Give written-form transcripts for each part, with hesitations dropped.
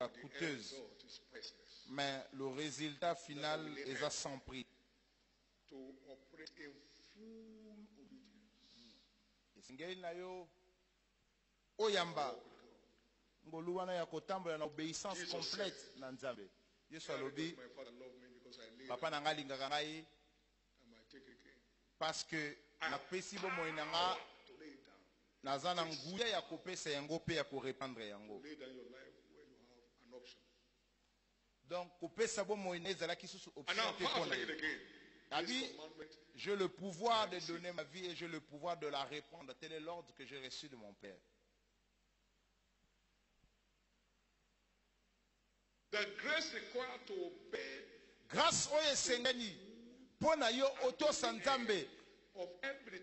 coûteuse, mais le résultat final est à sans prix. Esengeli na yo oyamba ngoluwana ya kotambola na obéissance complète na Nzambe. Yesu alobi papa na ngai alingaka ngai parce que napesi bomoi na nga naza na nguya ya kopesa yango pe ya korépandre yango. Donc kopesa bomoi na ezalaki susu option te pona ye. J'ai le pouvoir de donner ma vie et j'ai le pouvoir de la répandre. Tel est l'ordre que j'ai reçu de mon Père. Grâce au Esengani, pona yo auto santambe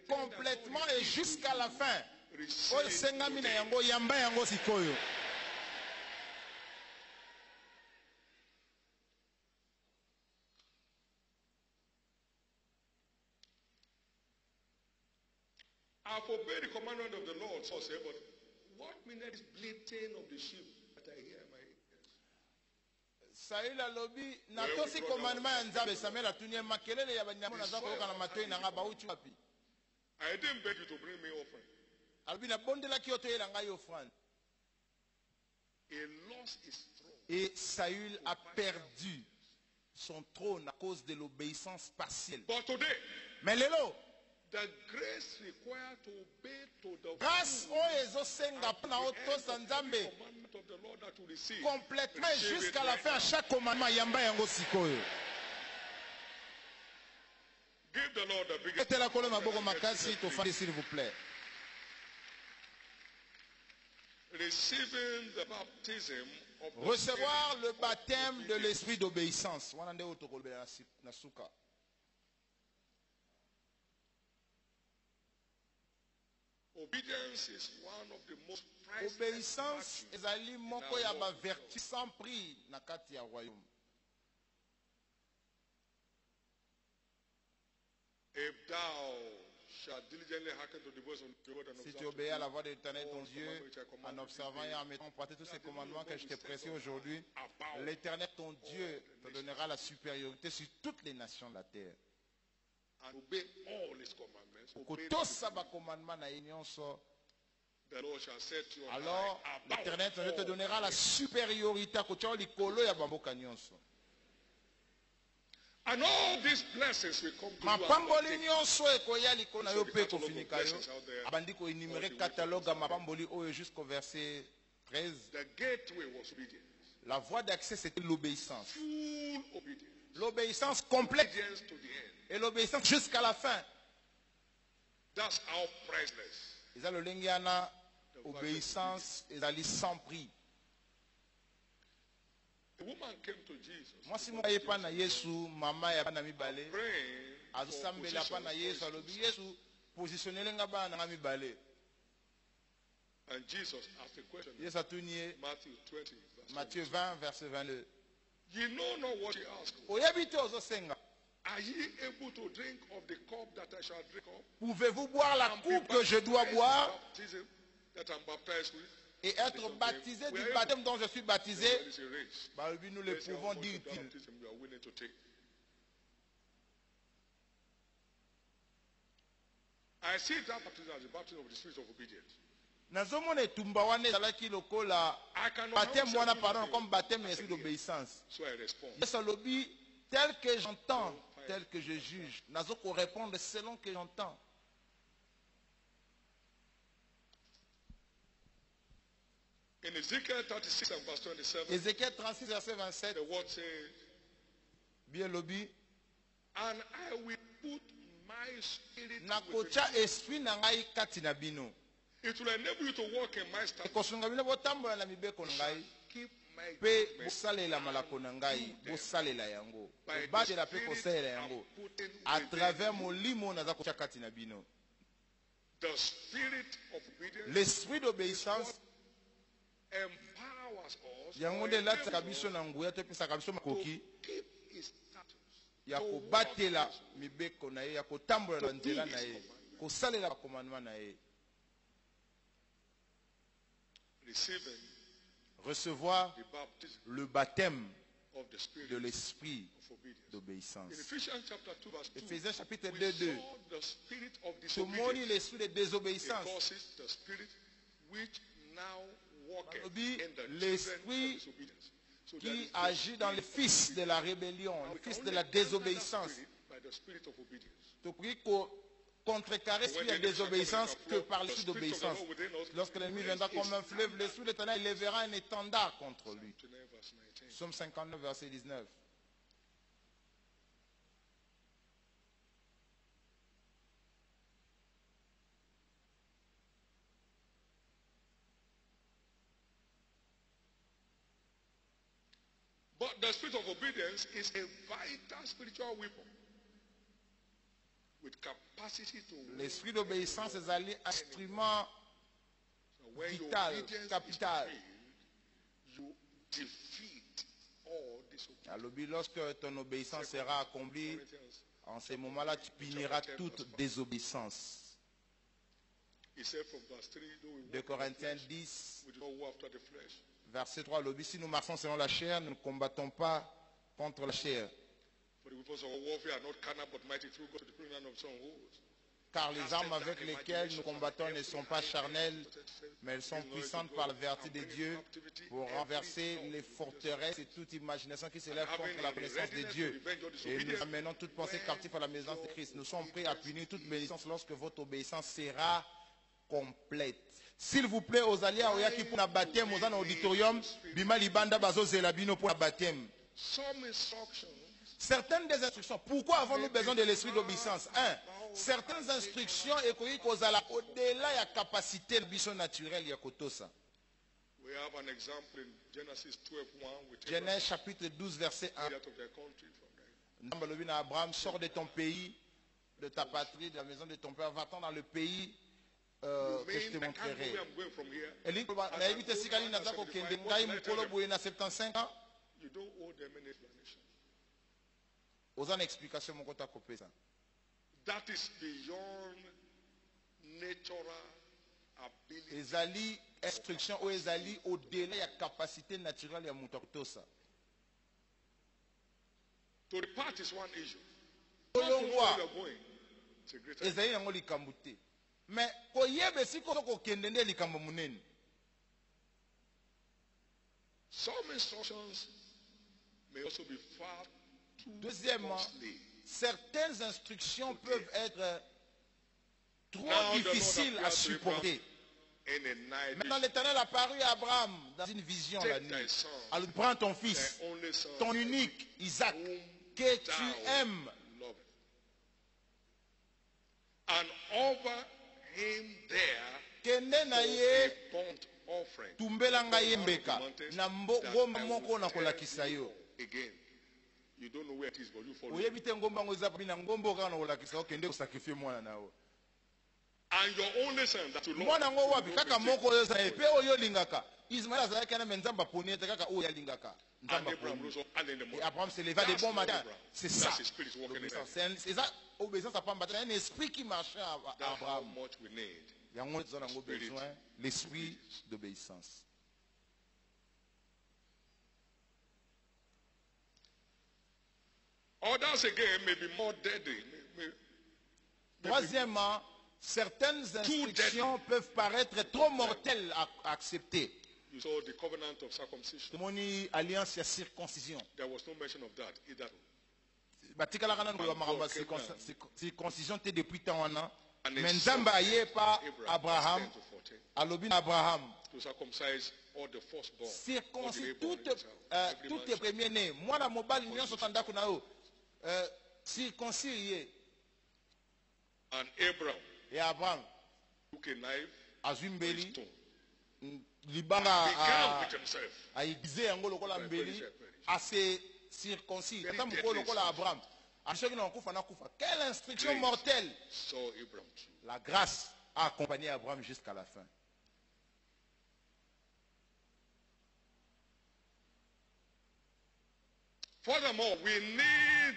complètement et jusqu'à la fin. O Esengami na yango yamba yango sikoyo. I've obeyed the commandment of the Lord, so say, but what meaning is bleating of the sheep that I hear in my ears? Saül alobi na tosi commandement ya Nzambe Samuel atunie makelele ya banyama na zako kana matoi na ngaba uchi wapi. I didn't beg you to bring me offering. Alobi na bondela ki otoyela ngai offrande. He lost his throne. Et Saül a perdu son trône à cause de l'obéissance partielle. But today, mais lelo the grace required to obey to the grâce oyo ezosenga mpona otosa Nzambe complètement jusqu'à la fin, à chaque commandement yamba yango sikoyo. Give the Lord the biggest. Etela kolo maboko makasi tofandi s'il vous plaît. Receiving the baptism of the recevoir le baptême de l'esprit d'obéissance. Wana nde otokolobela na suka. Obedience is one of the most prized. Obéissance ezali moko ya ba vertu sans prix na kati ya royaume. If thou shalt diligently hearken to the voice of the Lord and si tu obéis à la voix de l'Éternel ton Dieu en observant et en mettant en pratique tous ces commandements que je t'ai pressés aujourd'hui, l'Éternel ton Dieu te donnera la supériorité sur toutes les nations de la terre. And obey all his commandments. The Lord shall set you alors l'Éternel te donnera la supériorité à côté de l'ikolo ya bamboka nyonso. And all these blessings will come to mapamboli nyonso ekoya likolo na yo pe kofinika yo. Abandi ko énumérer catalogue ya mapamboli oyo jusqu'au verset 13. The gateway was obedience. La voie d'accès c'était l'obéissance. Full obedience. L'obéissance complète. Obedience to the end. Et l'obéissance jusqu'à la fin. That's how priceless. Ils ont le lengiana obéissance ezali sans prix. A woman came to Jesus. Moi si mo yepa na Yesu mama ya bana mibale. Azosambela pa na Yesu alobi Yesu positionnele nga bana nga mibale. And Jesus asked a question. Yesu atunie Matthieu 20 verset 22. You know not what he asked. Oyebi te ozosenga. Are ye able to drink of the cup that I shall drink of? Pouvez-vous boire la coupe que je dois boire? That I'm baptized with? Et être baptisé du baptême dont je suis baptisé? Bah, nous le pouvons dire. I see that baptism as the baptism of the spirit of obedience. Nazomona etumba wana ezalaki lokola baptême wana pardon comme baptême d'esprit d'obéissance. So I respond. Yesu alobi tel que j'entends, tel que je juge. Nazoko répondre selon que j'entends. In Ezekiel 36 and verse 27, Ézéchiel 36 verset 27, the word says, bien lobi, and I will put my spirit nakocha esprit na ngai kati na bino. It will enable you to walk in my statutes. Kosunga bino botambola na mibeko na ngai. Pe bosalela malako na ngai, bosalela yango. Batela pe kosalela yango. À travers molimo naza kocha kati na bino. The spirit of obedience, l'esprit d'obéissance empowers us yango nde lataka biso na nguya to pesaka biso makoki keep his status, ya kobatela mibeko na ye, ya kotambola na nzela na ye, kosalela bakomandema na ye. Receiving recevoir the baptism le baptême of the Spirit de l'esprit of obedience. d'obéissance. In Ephesians chapter 2 verse 2, Éphésiens chapitre we 2, 2. saw the spirit of Tumoni disobedience. l'esprit de It désobéissance. causes the spirit which now walketh Balobi, in the children l'esprit of disobedience. So that qui is the agit dans les spirit of fils de la rébellion, Now les we can fils de only la counter that désobéissance. spirit by the spirit of obedience. Topri contrecarrer l'esprit de désobéissance que par l'esprit d'obéissance. Lorsque l'ennemi viendra comme un fleuve, l'esprit de l'Éternel élèvera un étendard contre lui. 29 verse 19. Psaume 59, verset 19. But the spirit of obedience is a vital spiritual weapon with capacity to L'esprit d'obéissance est un instrument So when your vital, obedience capital. is fulfilled, you defeat all disobedience. Alobi, lorsque ton obéissance sera accomplie, Corinthians, en ce moment-là, tu puniras toute désobéissance. he said from verse 3, though we 2 walk in the Corinthiens flesh, 10, we do not war after the flesh. verset 3, Alobi, si nous marchons selon la chair, nous ne combattons pas contre la chair. For the weapons of our warfare are not carnal but mighty through God to the pulling down of strongholds. Car les armes avec lesquelles nous combattons ne sont pas charnelles, mais elles sont puissantes par la vertu de Dieu pour renverser les forteresses et toute imagination qui s'élève contre la connaissance de Dieu. Et nous amenons toute pensée captive à la maison de Christ. Nous sommes prêts à punir toute bénédiction lorsque votre obéissance sera complète. S'il vous plaît, aux alliés, qui pour la baptême, aux auditorium, bima libanda bazo zelabino pour la baptême. Some instructions Certaines des instructions. Pourquoi avons-nous besoin de l'esprit d'obéissance? Un, certaines instructions économiques au-delà de la capacité de biso naturelle ya kotosa. we have an example in Genesis 12:1 with Genèse chapitre 12 verset 1. Abraham out of their country from there. Nambalobi na Abraham, sors de ton pays, de ta patrie, de la maison de ton père, va-t'en dans le pays que je te I can't go montrerai. where I'm going from here. Eli na ebite sikali na zako kende ngai mukolo boye na 75 ans. You don't owe them any explanation. Oza na explication moko ta kopesa. That is beyond natural ability. Ezali instruction ou ezali au-delà ya capacité naturelle ya mutu kotosa. To depart is one issue. Kolongwa Where you are going, it's a great idea. ezali yango likambo te. Mais koyeba esika okokende nde likambo munene. Some instructions may also be far too Deuxièmement, costly. certaines instructions peuvent être trop Now the Lord difficiles à appeared to supporter. In a night, Maintenant l'Éternel apparut à Abraham dans une vision la take nuit. thy son, Alors prends ton fils, thy only son, ton unique, Isaac, whom que tu thou aimes, lovest, and offer him there kende na for ye a burnt offering. tumbela ngai ye mbeka na ngomba moko na kolakisa yo. Again, you don't know where it is, but you follow. Oyebi te ngomba ngo eza papi na ngomba okaka na kolakisa okende kosakrifie mwana na yo. And your only son that you love. Mwana ngo wapi kaka moko oyo sa epe oyo lingaka. Ismaël azalaki na nzamba poni ete kaka oyo alingaka. And Nzamba Abraham poni. rose up early in the Et morning. Abraham se leva de That's bon not matin. Abraham. C'est That's ça. his spirit walking in L'obéissance. heaven. C'est ça. Obéissance à Pamba. C'est un esprit qui marchait à That's how Abraham. much we need. Yango nous avons besoin l'esprit d'obéissance. Others again may be more deadly. Troisièmement, certaines instructions peuvent paraître trop mortelles à accepter. You saw the covenant of circumcision. Moni alliance ya circoncision. There was no mention of that either. Batikalaka na ngolo makambo ya circoncision te depuis tant wana. Mais Nzambe aye pa Abraham, 10 to 14, alobi na Abraham, to circumcise all the firstborn. circoncis all the newborn, tout est premier né. Mwana mobali nyonso tandako na yo. Circoncis ye. And Abraham Et Abraham took a knife azwi and a mbeli stone. libanga Began with himself. aigize yango lokola mbeli ase circoncis ata mokolo lokola Abraham asoki na kufa na kufa. Quelle instruction mortelle! Saw Abraham too. La grâce a accompagné Abraham jusqu'à la fin. Furthermore, we need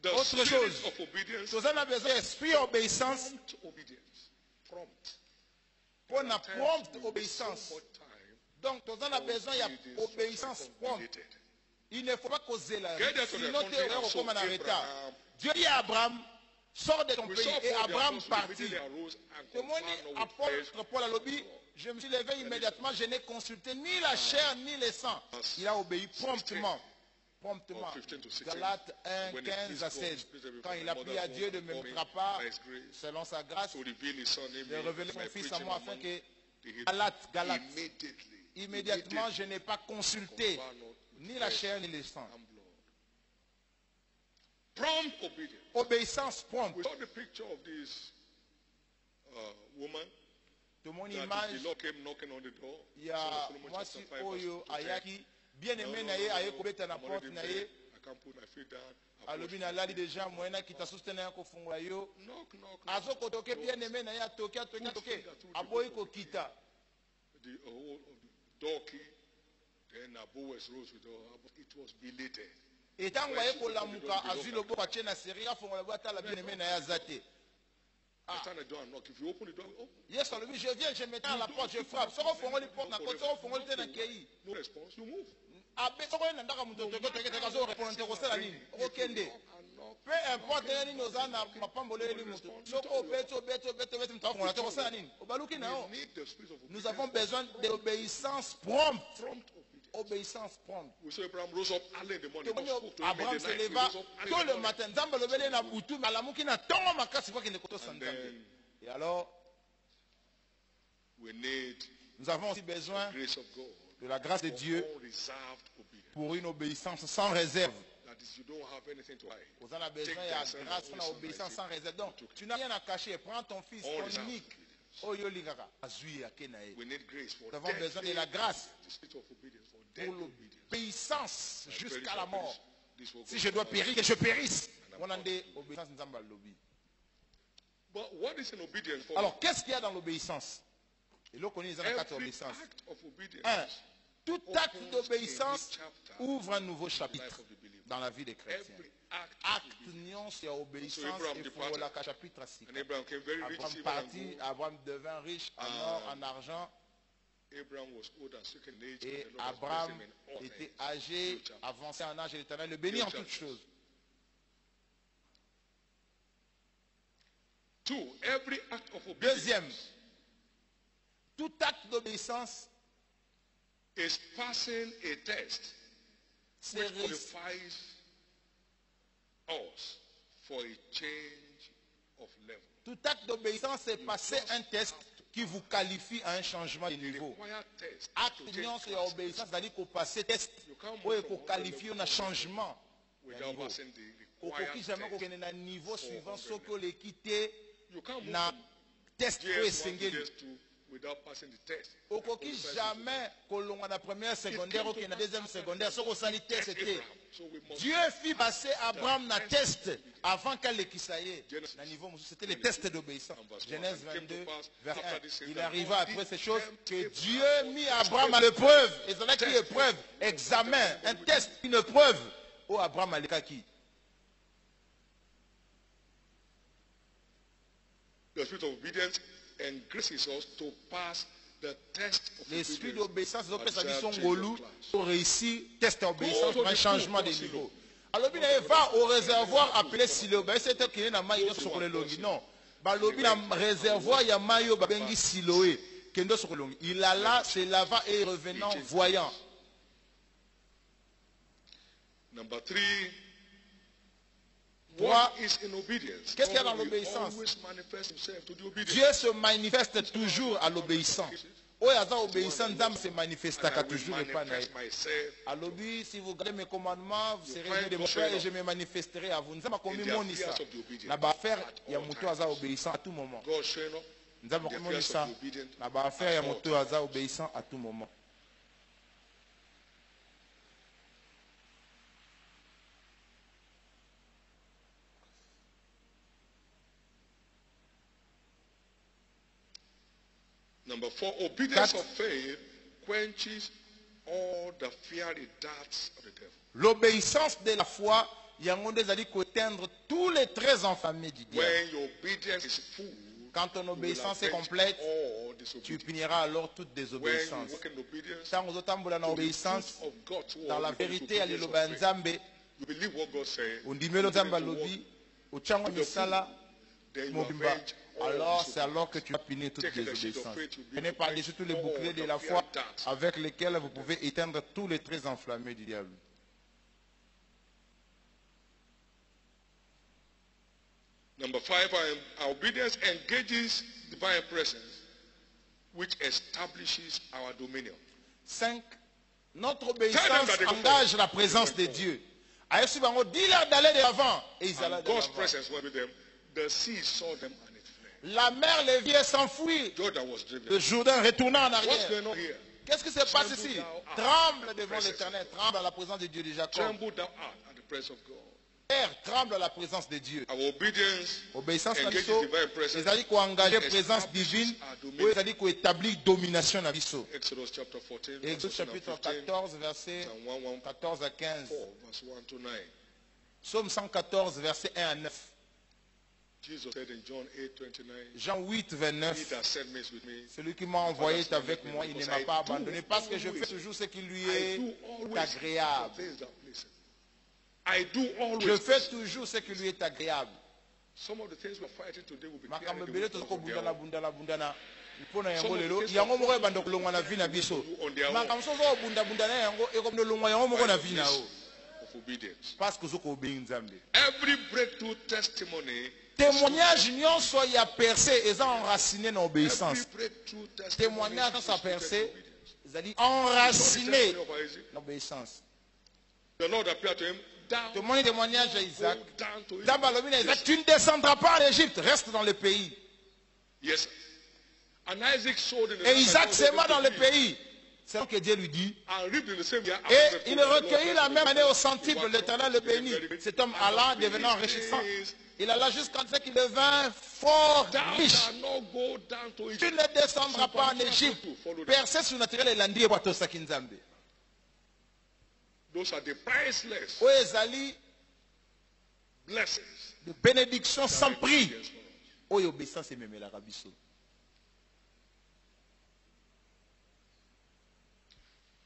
the Autre spirit chose. of obedience. Nous avons besoin d'esprit d'obéissance Prompt obedience. Prompt. pour la prompte So obéissance. much time Donc, on a besoin d'obéissance prompte. Il ne faut pas causer la sinon tu es comme en retard. Dieu dit à Abraham, sors de ton pays. Et Abraham partit. Apôtre Paul a lobby, je me suis levé immédiatement, je n'ai consulté ni la chair ni le sang. Il a obéi promptement. Promptement. Galates 1, 15 à 16. Quand il a prié à Dieu de me mettre pas, selon sa grâce, de révéler son fils à moi afin que Galates, immédiatement je n'ai pas consulté ni la chair ni le sang. Obéissance prompte. De mon image, il y a Mwasi Oyo Ayaki, bien aimé naye aye kobeta na porte naye. Alobi na lali déjà moyena kita soutenu ko fungola yo. Azo kotoke bien aimé naye atoke aboyi ko kita. Et tant que vous avez le bon à la série, bien aimé naye azate. Yes, je viens, je me mets à la porte, je frappe. Si on fait les portes, on fait les pays. Peu importe, nous avons besoin d'obéissance prompte. Obéissance prompte. Abraham se leva tôt le matin. Et alors, nous avons aussi besoin de la grâce de Dieu pour une obéissance sans réserve. Vous en avez besoin de la grâce pour une obéissance sans réserve. Donc, tu n'as rien à cacher. Prends ton fils, ton unique. Nous avons besoin de la grâce pour l'obéissance jusqu'à la mort. Si je dois périr, que je périsse. Alors, qu'est-ce qu'il y a dans l'obéissance? Et là, on connaît les quatre obéissances. Un, tout acte d'obéissance ouvre un nouveau chapitre dans la vie des chrétiens. Acte nion sur obéissance et pour la chapitre 6. Abraham partit, Abraham devint riche en or, en argent. Et Abraham était âgé, avancé en âge, et l'Éternel le bénit en toutes choses. Deuxième, tout acte d'obéissance is passing a test which qualifies us for a change of level. Tout acte d'obéissance, c'est passer un test qui vous qualifie à un changement de niveau. Acte d'union sur l'obéissance, c'est-à-dire qu'on passe test ou qu'on qualifie un changement de niveau. Au jamais qu'on ait un niveau suivant, ce que l'équité n'a test au coquille jamais que l'on a la première secondaire ou qu'il y a la deuxième secondaire, ce qu'on s'allie test c'était Dieu fit passer Abraham na test avant qu'elle les quisaille. C'était le test d'obéissance. Genèse 22, vers 1. Il arriva après ces choses que Dieu mit Abraham à l'épreuve. Et c'est là qu'il y a épreuve, examen, un test, une épreuve. Oh Abraham a l'écaki. The spirit of obedience engraces us to pass the test of l'esprit d'obéissance pour réussir test d'obéissance pour un changement de niveau. Alors il va au réservoir appelé Silo. C'était qu'il y a un maillot sur le longi. Non. Il a un réservoir, il y a un maillot babengi Siloé. Il alla, se lava et revenant voyant. Number 3. Qu'est-ce qu'il y a dans l'obéissance? Dieu se manifeste toujours à l'obéissance. Obéissant, Dame se manifeste toujours. Alors, si vous gardez mes commandements, vous serez de mon frère et je me manifesterai à vous. Nous avons commis mon issa. Là-bas, faire, il y a mon tour obéissant à tout moment. Nous avons commis mon issa. Là-bas, faire, il y a mon tour obéissant à tout moment. Number 4, obedience of faith quenches all the fiery darts of the devil. L'obéissance de la foi, il y a un monde qui éteindre tous les traits enflammés du diable. When your obedience is full Quand ton you will obéissance est avenge complète, all tu disobedience. puniras alors toute When you désobéissance. walk in obedience Tant ozotambola na to the obéissance, truth of God's word, dans la you become vérité ya obedience liloba ya of faith. Nzambe, You believe what God said, ondimeli you Nzambe begin to walk, alobi, ochango with the misala, then you mobimba. avenge all Alors c'est disobedience. alors que tu vas punir toute Taking the shield of désobéissance. faith, you begin Prenez to par-dessus tous les quench boucliers all de the la fear foi darts. avec lesquels vous pouvez éteindre tous les traits enflammés du diable. Number 5, our obedience engages divine presence, which establishes our dominion. 5. Notre Tell them obéissance that they go engage forward. la présence de Dieu. Ayesu bango, dis-leur d'aller de l'avant. Et ils allaient And de God's l'avant. presence was with them. The sea saw them and it fled. La mer les vit s'enfuir. Jordan was driven. Le Jourdain retourna en What's arrière. going on here? Qu'est-ce qui se passe Tremble ici? thou art Tremble at the devant presence l'Éternel, of God. tremble à la présence de Dieu de Jacob. Tremble thou art at the presence of God. Terre, tremble à la présence de Dieu. Our obedience Obéissance na engages biso, divine presence. ezali koengager présence divine, ou ezali koétablir domination na biso. Exodus chapter 14, Exode verses 1 and chapitre 15, 14, verset and 1, 14 à 15. 4, verse 1 to 9. Psaume 114, verset 1 à 9. Jesus said in John 8:29, Jean 8, He 29. that sent me is with me. Celui qui m'a envoyé est avec moi, il ne m'a pas abandonné parce que je fais toujours ce qui lui I est do always agréable. the things that please Him. I do Je always. fais toujours ce qui lui est agréable. Some of the things we're fighting today will be Makambo clear ebele toza kobundana bundana bundana mpona yango lelo yango moko ebanda kolongwa na vi na biso makambo so oza kobundabundana yango ekomi kolongwa yango moko na vi na yo of obedience. parce que oza koobéi Nzambe. Every breakthrough testimony, Témoignage nyonso ya percé eza enraciné na every obéissance. breakthrough testimony Témoignage nyonso ya is rooted percé in obedience. ezali The enraciné testimony of Isaac, na obéissance. the Lord appeared to him. Down, Témoigne témoignage à Isaac. go down to Egypt. Nzambe alobi na Isaac, tu ne descendras pas en Égypte, reste dans le pays. Yes, sir. And Isaac sowed in the Et land Isaac that God sema gave dans him le to him, pays. C'est ce que Dieu lui dit. and reaped in the same year. Et il recueillit la même année au centuple, l'Éternel le bénit. Cet homme alla, devenant enrichissant. Il alla jusqu'à ce qu'il devint fort Thou riche. shalt not go down to Tu Egypt. ne descendras pas en Égypte. Percé surnaturel elandi ekwatosaki Nzambe. Those are the priceless Oyo ezali blessings. de bénédiction sans prix. Yes, Lord. Oyo obéissance ememelaka biso.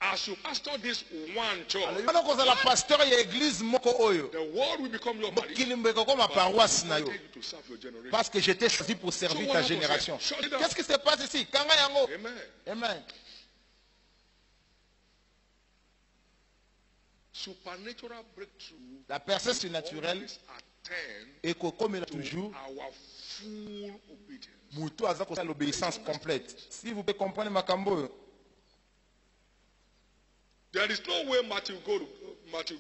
As you pastor this one church, Alors wana kozala pasteur ya église moko oyo. the world will become your body. Mokili mbeko koma paroisse na I yo. take you to serve your generation. Parce que j'étais choisi pour servir ta génération. Qu'est-ce qui se passe ici? Kanga yango. Amen. Amen. Supernatural breakthrough La personne surnaturelle always attend ekokomela toujours our full obedience. mutu aza kosala l'obéissance complète. Si vous pouvez comprendre makambo oyo. There is no way Matthew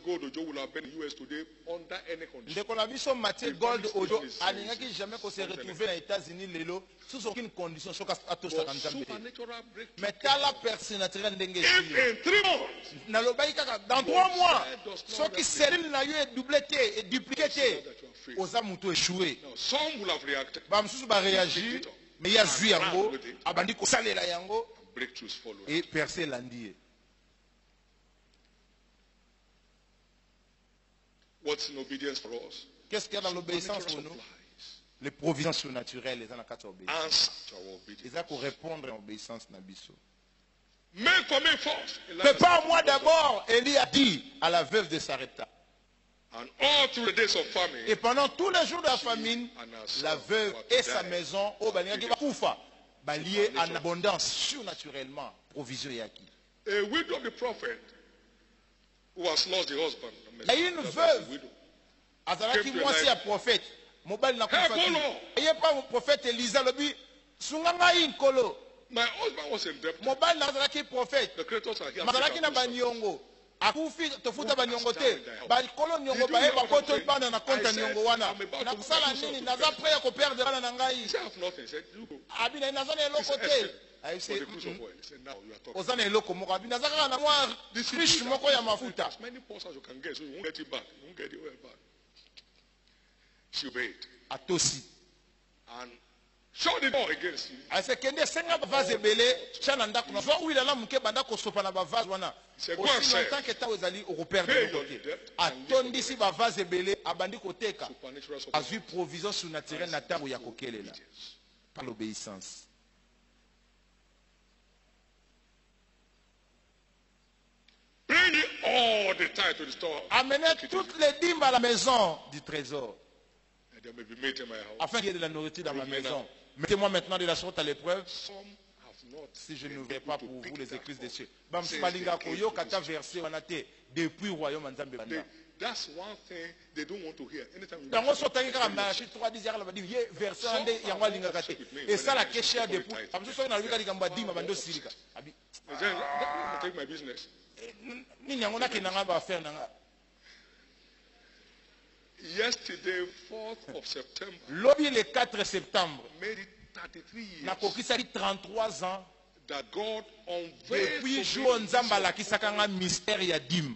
Gold Ojo will have been in the US today under any condition. ndeko na biso Mathieu Gold Ojo alingaki jamais ko se retrouver na États-Unis lelo sous aucune condition soka atosaka But Nzambe. supernatural breakthrough. Mais tala personne naturelle ndenge If esili. in 3 months Nalobaki kaka dans 3 mois soki serine na yo edoublé te edupliqué te oza mutu échoué. now some will have reacted. Ba mosusu ba réagir mais ya zwi yango abandi kosalela yango Breakthroughs follow. et percé elandi ye. What's in obedience for us? Qu'est-ce qu'il y a dans l'obéissance pour nous? Les provisions surnaturelles, les anakata obéissance. Answer to our obedience. Ils ont répondre à l'obéissance na biso. Men for me first. Prépare-moi d'abord, Élie a dit à la veuve de Sarepta. And all through the days of famine, Et pendant tous les jours de la famine, la veuve et sa maison, au Baniyaki Bakufa, liées en abondance surnaturellement, provision yaki. a widow of the prophet who has lost the husband. Il y a une veuve, Azalaki mwasi ya prophète, mobile na kufa. Il n'y a pas un prophète Elisa, le but, Sunganga Inkolo, My husband was in debt. mobile na Azalaki prophète, The creators are here. Mazalaki na Banyongo. Akufi tofuta banyongo te bakolo nyongo bayeba ko to ipana na konta nyongo wana na kusala nini naza prêt ya ko perdre bana na ngai He said, I have nothing. He said, you go. abi na naza na eloko te For ayise the cruise of oil. He said, now you are talking. oza na eloko moko abi naza kaka na mwa fiche moko ya mafuta As many pours as you can get, so you won't get it back. You won't get the oil back. She obeyed. atosi And shut the door against you. ayise kende senga bavase ebele chana ndako na zwa uila na muke banda kosopa na bavase wana aussi longtemps que ta ezali okoperdre eloko te atondisi bavase ebele abandi koteka Supernatural support. azwi provision surnaturelle na ntango ya kokelela. par l'obéissance. Bring all the tithe to the store. Amenez toutes les dîmes à la maison du trésor, And there may be meat in my house. afin qu'il y ait de la nourriture dans ma maison. Mettez-moi maintenant de la sorte à l'épreuve, Some have not si je been n'ouvrais able pas to pour pick vous les that écrits up. des cieux. Says the king to Verset depuis royaume nzambe banda. That's one thing they don't want to hear. Anytime you Tango sotangi kaka machi 3 yaka la ye verset ande yango alingaka te. Et ça la question depuis. Comme ça na lubika likambo dima bando silika. Abi. take my business. Nini yango na kinanga ba faire nanga. Yesterday, 4th of September, Lobi le 4 septembre. made it 33 years Na kokisaki 33 ans. that God unveiled Depuis to jour me nzamba alakisaka nga mystère ya dîme.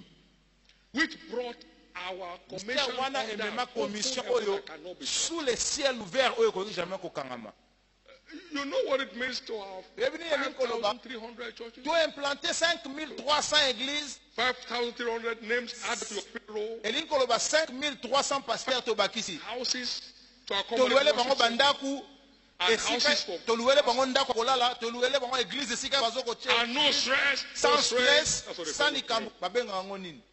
which brought our commission Mystère wana under emema open commission heaven oyo that cannot be shut. sous le ciel ouvert oyo koki jamais kokangama. You know what it means to have Ebini yemi koloba. 5,300 churches, Tu as implanté 5300 églises. 5,300 names added to your payroll, Elingi koloba 5300 pasteurs tobakisi. houses to Toluele accommodate bango worship, bandaku. and Esika houses for toluele bango ndako kolala. Toluele bango église esika bazoko tie. and no stress, Sans no stress, That's what they sans call it. likambo. Babenga yango nini?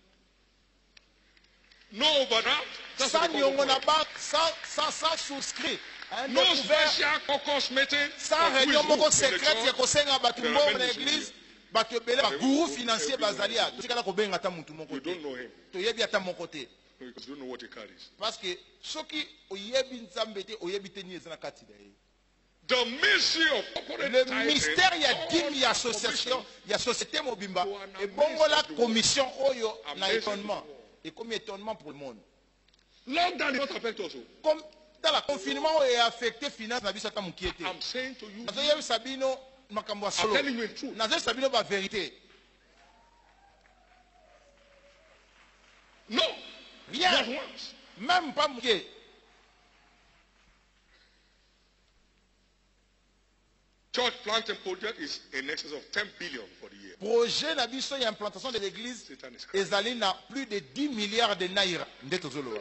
No overdraft. That's Sans what they call nyongo na it. banque, sans souscrit. Un No dette ouverte. special caucus meeting. Sans of who is réunion who moko in the secrète ya church. kosenga bato There are mbongo many na issues église. Bato ebele ba guru financier everyone bazali ya. Totikala kobenga ata mutu moko You te. don't know him Toyebi ata moko te. because you don't know what he carries. Parce que soki oyebi nzambe te oyebi te ni eza na kati na ye. The mystery of corporate Le tithing, mystère ya all dîme ya that association commission, ya société mobimba To an ebongola amazement commission oyo na Amazement étonnement to the world. et comme étonnement pour le monde. Lockdown did not affect us. Comme dans la confinement oyo a affecté finance na biso ata mokie te. I'm saying to you, Nazoyebisa bino makambo ya I'm solo. telling you the truth. Nazoyebisa bino ba vérité. No, Rien, not once. même pas mokie. Church planting project is in excess of 10 billion for the year. Projet na biso ya implantation de l'église Satan is crying. ezali na plus de 10 milliards de naira nde tozoloba.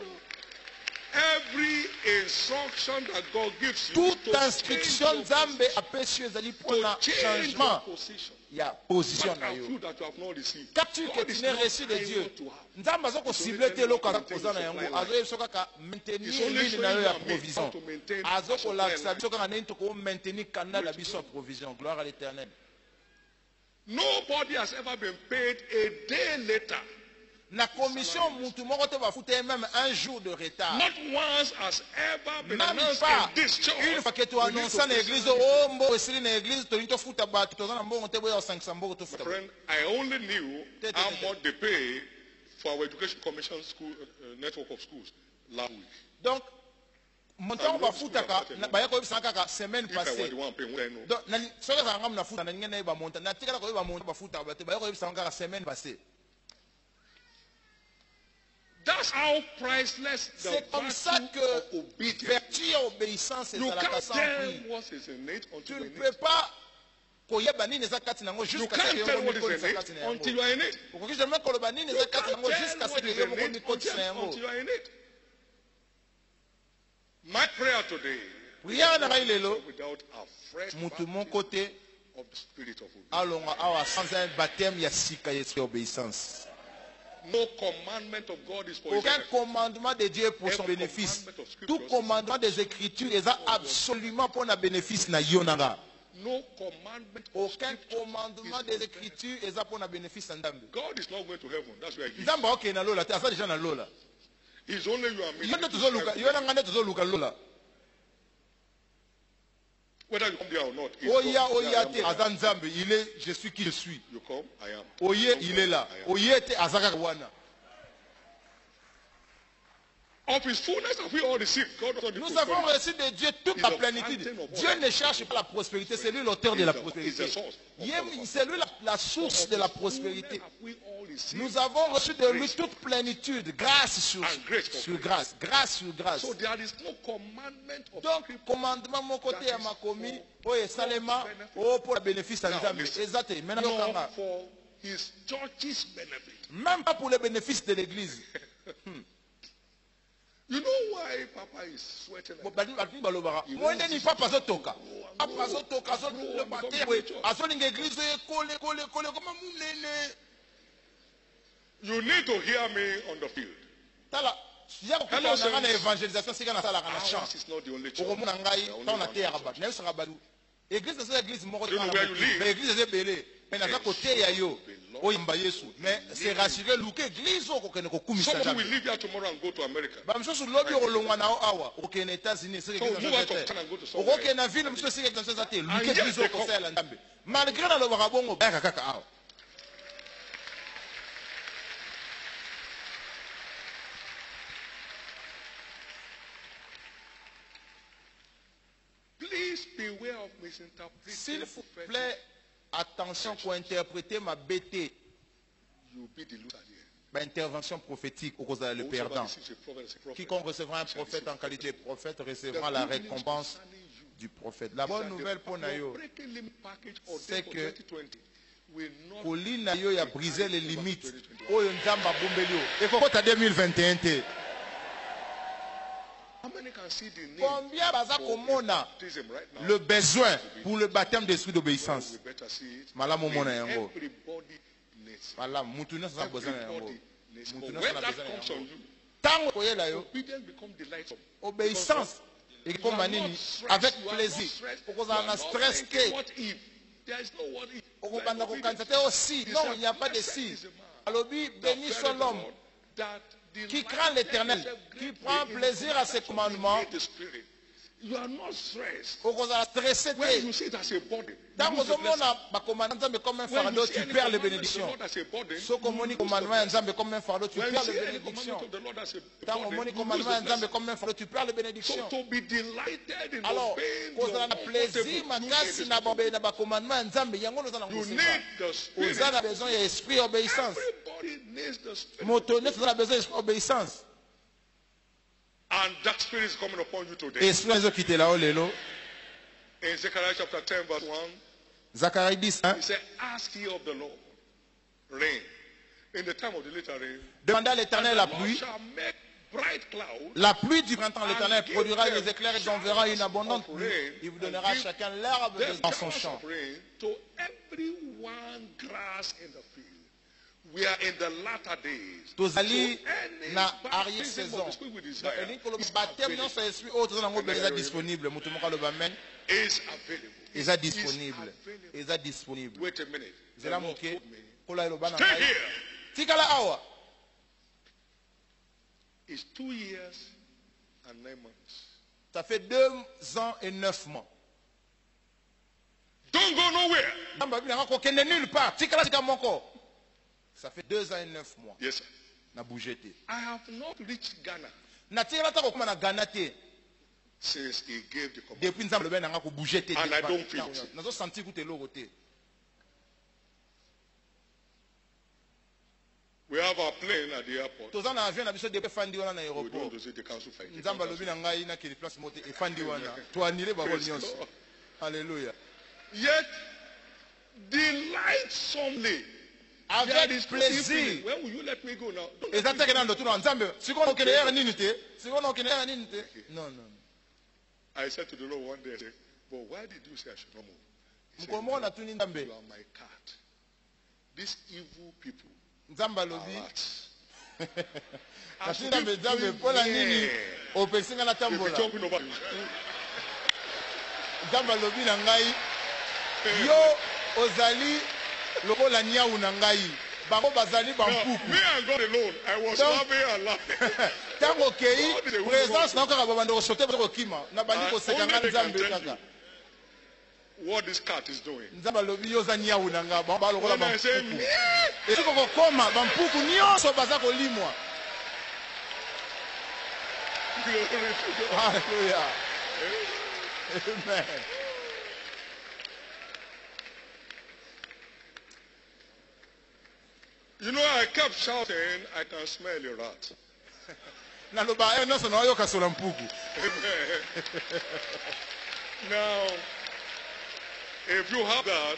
Every instruction that God gives you Toute to instruction change your nzambe apesi yo ezali mpona to change your changement position. ya position What na are yo. you that you have not received? Capture que God tu is n'es not reçu de eyeing Dieu. what you have. Nzambe aza kosible te eloko aza koza na yango. Azoyebisa kaka maintenir It's only ligne na yo showing ya you and me provision. how to maintain Azo our supply kolakisa line. biso kaka ndenge toko maintenir canal na biso ya provision. Gloire à l'Éternel. Nobody has ever been paid a day later. Na commission mutu moko te bafuta ye même un jour de retard. Not once has ever been Même announced pas in this church. une fois que tu We need annonces to na pay église salary. oh mbo esili na église tolingi tofuta bato toza na mbongo te boya 500 mbongo tofuta bato. Friend, I only knew how much they pay for our education commission school network of schools last week. Donc montant bafutaka baya koyebisa kaka semaine If I were passée. the one paying, would I know? Donc soki ezalaka ngamu nafuta na ndenge nayeba monta natikala koyeba monta bafutaka bato baya koyebisa kaka semaine passée. That's how priceless the C'est comme ça virtue que of obedience. vertu ya obéissance You ezalaka can't sans tell prix. what is in it Tu until ne you peux in it. pas koyeba nini eza kati na yango You jusqu'à can't ce que tell yo what is moko in kati na it until you yango. are in it. Okoki jamais koloba nini You eza kati na can't yango tell jusqu'à ce what que is yo in moko it koti na yango. until you are in it. My prayer today, Prière na ngai lelo without a fresh mutu baptism moko te of the spirit of obedience. alonga awa sans un baptême ya sika ya obéissance. No commandment of God is for his Aucun benefit. commandement de Dieu pour son bénéfice. Tout commandement des Écritures est absolument pour le bénéfice na yonanga. No commandment of Aucun scripture commandement is des for Écritures est pour le bénéfice na ndambe. God is not going to heaven. That's where he is. Nzamba oke na lola, te asa déjà na lola. It's only you and me. Yonde tozoluka, yona ngane tozoluka lola. Whether you come there or not. it's Oya God. oya I am te what I am. asa nzambe, il est je suis qui je suis. You come, I am. Oye il est là. I am. Oye te azaka wana. Of his fullness have we all received. God does not Nous declare. avons reçu de Dieu toute la plénitude. Dieu ne cherche pas la prospérité, c'est lui l'auteur de la prospérité. C'est lui la source de la prospérité. Have we all received? Nous avons reçu de lui toute plénitude, grâce sur grâce, grâce sur grâce. So there is no commandment of Donc, scripture. commandement mokote ya makomi, oye salema, oh pour le bénéfice à Nzambe. Exact. Maintenant, Not yokanga. for his church's benefit. Même pas pour le bénéfice de l'église. You know why Papa is sweating like that? Mwende ni papa azotoka. Papa azotoka, azolinga église kole koma munene. You need to hear me on the field. Tala, siya ko na ngana evangelisation sika na sala kana chant. Ours is not the only church. Okomona ngai taona te ya rabat. Na yo saka badu. Église c'est église moko You know where you live? Mais église c'est belé. Mais na za côté ya yo. Oyamba Yesu. Mais c'est rassuré luke église okokene ko kumisa. Some will leave here tomorrow and go to America. Ba msosu lobi olongwa na awa. Okene États-Unis c'est église. move out of town and go to somewhere. Okokene na ville msosu c'est église ça te. Luke église okosala ndambe. Malgré na lobaka bongo baka kaka awa. Please beware of misinterpreting. S'il vous plaît, attention pour interpréter ma BT, You'll be the loser here. ma intervention prophétique au cause de le Whosoever perdant. receives a prophet is a prophet. Quiconque recevra un prophète en qualité de prophète recevra la récompense du prophète. La bonne nouvelle pour Nayo, c'est que Colina yo a brisé les limites. Oyo nzamba bombelio. Et kokota 2021 te. Combien baza komona le besoin pour le baptême d'esprit d'obéissance? Malamu mona yango. Malamu mutu nyonso aza besoin na yango. Mutu nyonso aza besoin na yango. Tango koyela yo, obéissance ekoma nini avec plaisir. Okozala na stress ke. Okobanda kokanisa te aussi. Non, il n'y a pas de si. Alobi béni soit l'homme qui craint l'Éternel, qui prend plaisir à ses commandements. You are not stressed. Okozala stressé When te. you see it as a burden, Tant you lose the blessing. ozomona bakomanda nzambe comme un When fardeau, you see tu any perds les commandment of the bénédictions. Lord as a burden, Soko you moni lose the commandement ya blessing. nzambe comme un fardeau, tu When perds you les see any bénédictions. commandment of the Lord as a Tant burden, moni you lose commandement ya the nzambe blessing. comme un fardeau, tu perds les So bénédictions. to be delighted in Alors, obeying kozala na your plaisir comfortable makasi na bobe na bacommandement ya nzambe yango oza na You koseka. need the spirit. Oza na besoin ya esprit ya obéissance. Everybody needs the spirit. Moto nyonso oza na besoin ya esprit ya obéissance. And that spirit is coming upon you today. Esprit ezokitela yo lelo. In Zechariah chapter 10 verse 1, Zacharie 10, hein? he said, ask ye of the Lord rain. In the time of the later rain, Demandez à l'Éternel la the Lord pluie. shall make bright clouds. La pluie du printemps, l'Éternel produira les éclairs et enverra une abondante pluie. Il vous donnera à chacun l'herbe dans son champ. To everyone grass in the field. We are in the latter days. Tozali any na baptism arrière of saison. the Spirit we desire Elingi koloba is baptême available. nyonso ya esprit oyo toza nango eza disponible. Mutu moko aloba amen. Is available. Eza Is disponible. available. Eza disponible. Wait a minute. The Zela Lord moke told me, kola eloba na stay ngai. here. Tikala awa. It's 2 years and 9 months. Ça fait 2 ans et 9 mois. Don't go nowhere. Namba bina ngako kende nulle part. Tikala tika moko. Ça fait 2 ans et 9 mois. Yes, sir. Na bougé te. I have not reached Ghana Na tikala ta kokoma na Ghana te. since he gave the command. Depuis nzambe lobe na ngako bougé te. And I don't feel it. Nazo senti kuti eloko te. We have our plane at the airport. Toza na avion na biso depuis fandi wana na We don't aéroport. visit the council fight. Nzambe alobi na ngai na kili place mote efandi wana. To anile ba nyonso. Alléluia. Yet, delight somely. There Avec is plaisir. when will you let me go now? Don't Eza teke na ndoto na nzambe. Siko okene yere nini te? Siko okene yere nini te? Non, non. I said to the Lord one day, I said, but why did you say I should not move? He said, Mkomo na tuni nzambe. you are my cat. These evil people Nzambe are alobi. rats. Kasi nzambe nzambe pola nini opesinga na They'll be tambola. jumping over you. Nzambe alobi na ngai. Yo ozali lokola nyau na ngai. Bango bazali Now, bampuku. me and God alone, I was Don't- laughing and laughing. Tango kei présence na kaka babanda ko sauter ko kima na bandi ko seka nga Only they can nzambe tell kaka. What this cat is doing. Nzambe alobi yo za nyau na nga ba lokola When I say, bampuku. "Meow," Esiko kokoma bampuku nyonso baza kolimwa. glory to God. Hallelujah. Amen. You know, I kept shouting, I can smell a rat. Naloba yo nyonso na yo kasola mpuku. Amen. Now, if you have that,